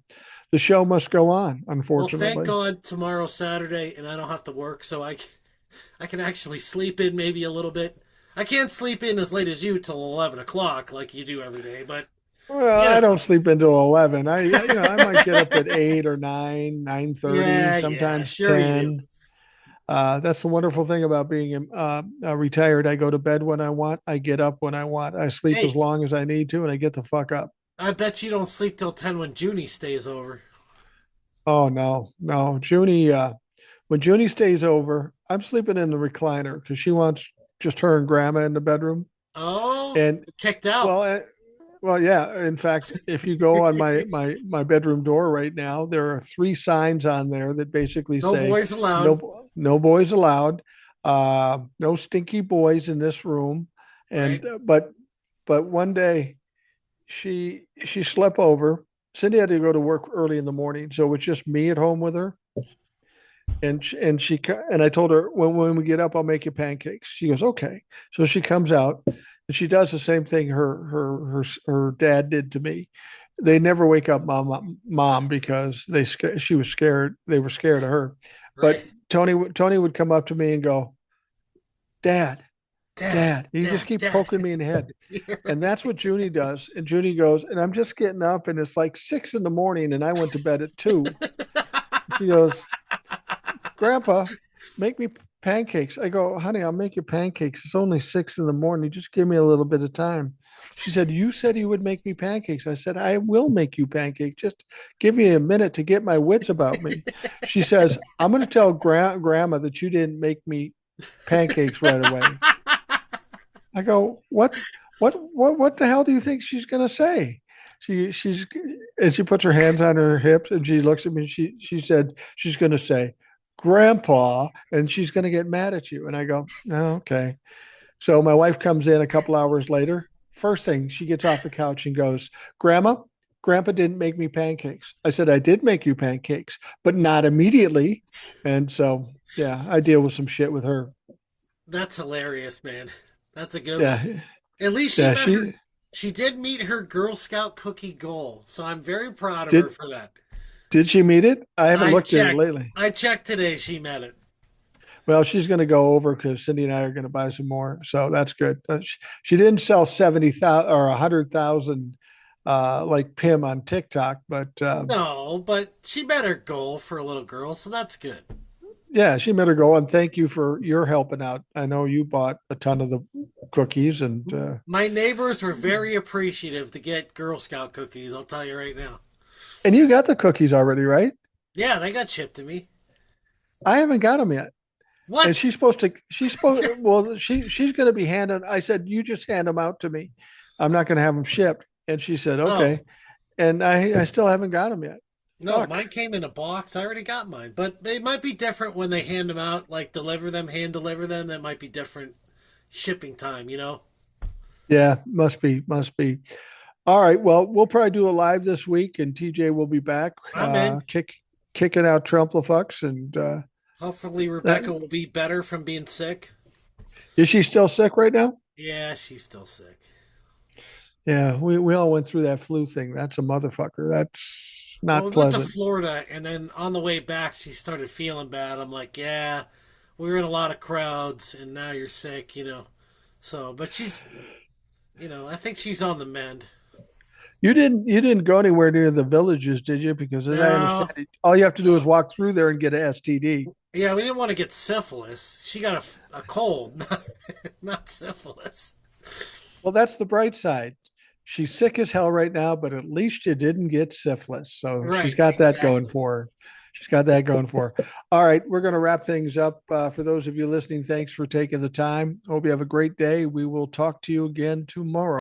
show must go on, Well, thank unfortunately. God tomorrow's Saturday and I don't have to work, so I can actually sleep in maybe a little bit. I can't sleep in as late as you till 11 o'clock like you do every day, but Well, you I know, don't sleep until 11. I might get up at 8 or 9, 9:30, yeah, sometimes sure you do. 10. That's the wonderful thing about being retired. I go to bed when I want. I get up when I want. I sleep as Hey, long as I need to, and I get the fuck up. I bet you don't sleep till 10 when Junie stays over. Oh no, no, Junie. When Junie stays over, I'm sleeping in the recliner because she wants just her and Grandma in the bedroom. Oh, And kicked out. well, well, yeah. In fact, if you go on my bedroom door right now, there are three signs on there that basically No say boys allowed. no boys allowed, no stinky boys in this room. Right? And but one day she slept over. Cindy had to go to work early in the morning, so it's just me at home with her. And I told her when we get up, I'll make you pancakes. She goes, okay. So she comes out and she does the same thing her dad did to me. They never wake up mom because she was scared. They were scared of her. Right. But Tony would come up to me and go, Dad, Dad, Dad. He just dad, keep dad. poking me in the head. And that's what Junie does. And Junie goes, and I'm just getting up and it's like 6 in the morning and I went to bed at 2. She goes, Grandpa, make me pancakes. I go, honey, I'll make you pancakes. It's only 6 in the morning. Just give me a little bit of time. She said, you said you would make me pancakes. I said, I will make you pancakes. Just give me a minute to get my wits about me. She says, I'm going to tell grandma that you didn't make me pancakes right away. I go, what the hell do you think she's going to say? She's and she puts her hands on her hips and she looks at me. She said she's going to say, Grandpa, and she's going to get mad at you. And I go, oh, okay. So my wife comes in a couple hours later. First thing, she gets off the couch and goes, Grandpa didn't make me pancakes. I said, I did make you pancakes, but not immediately. And so, yeah, I deal with some shit with her. That's hilarious, man. That's a good one. Yeah. At least she Yeah. met her. She did meet her Girl Scout cookie goal, so I'm very proud of her Did, for that. did she meet it? I haven't I looked at it checked. lately. I checked today. She met it. Well, she's going to go over because Cindy and I are going to buy some more. So that's good. She didn't sell 70,000 or 100,000 like Pim on TikTok, but No, but she met her goal for a little girl, so that's good. yeah, she made her goal. And thank you for your helping out. I know you bought a ton of the cookies and My neighbors were very appreciative to get Girl Scout cookies, I'll tell you right now. you got the cookies already, right? Yeah, they got shipped to me. I haven't got them yet. And What? she's going to be handing, I said, you just hand them out to me. I'm not going to have them shipped. And she said, Oh, okay. And I still haven't got them yet. no, Fuck. mine came in a box. I already got mine. But they might be different when they hand them out, like deliver them, hand deliver them. That might be different shipping time, you know? Yeah, must be. All right. Well, we'll probably do a live this week, and TJ will be back, I'm in. kicking out Trumplefucks. And Hopefully, that, Rebecca will be better from being sick. is she still sick right now? Yeah, she's still sick. Yeah, we all went through that flu thing. That's a motherfucker. That's Well, we not went to pleasant. Florida, and then on the way back, she started feeling bad. I'm like, yeah, we were in a lot of crowds, and now you're sick, you know. So, but she's, I think she's on the mend. You didn't go anywhere near the villages, did you? Because as I understand No, it, all you have to do is no. walk through there and get an STD. Yeah, we didn't want to get syphilis. She got a cold, not syphilis. Well, that's the bright side. She's sick as hell right now, but at least she didn't get syphilis. So she's Right, got that going exactly. for her. She's got that going for her. All right, we're going to wrap things up. For those of you listening, thanks for taking the time. Hope you have a great day. We will talk to you again tomorrow.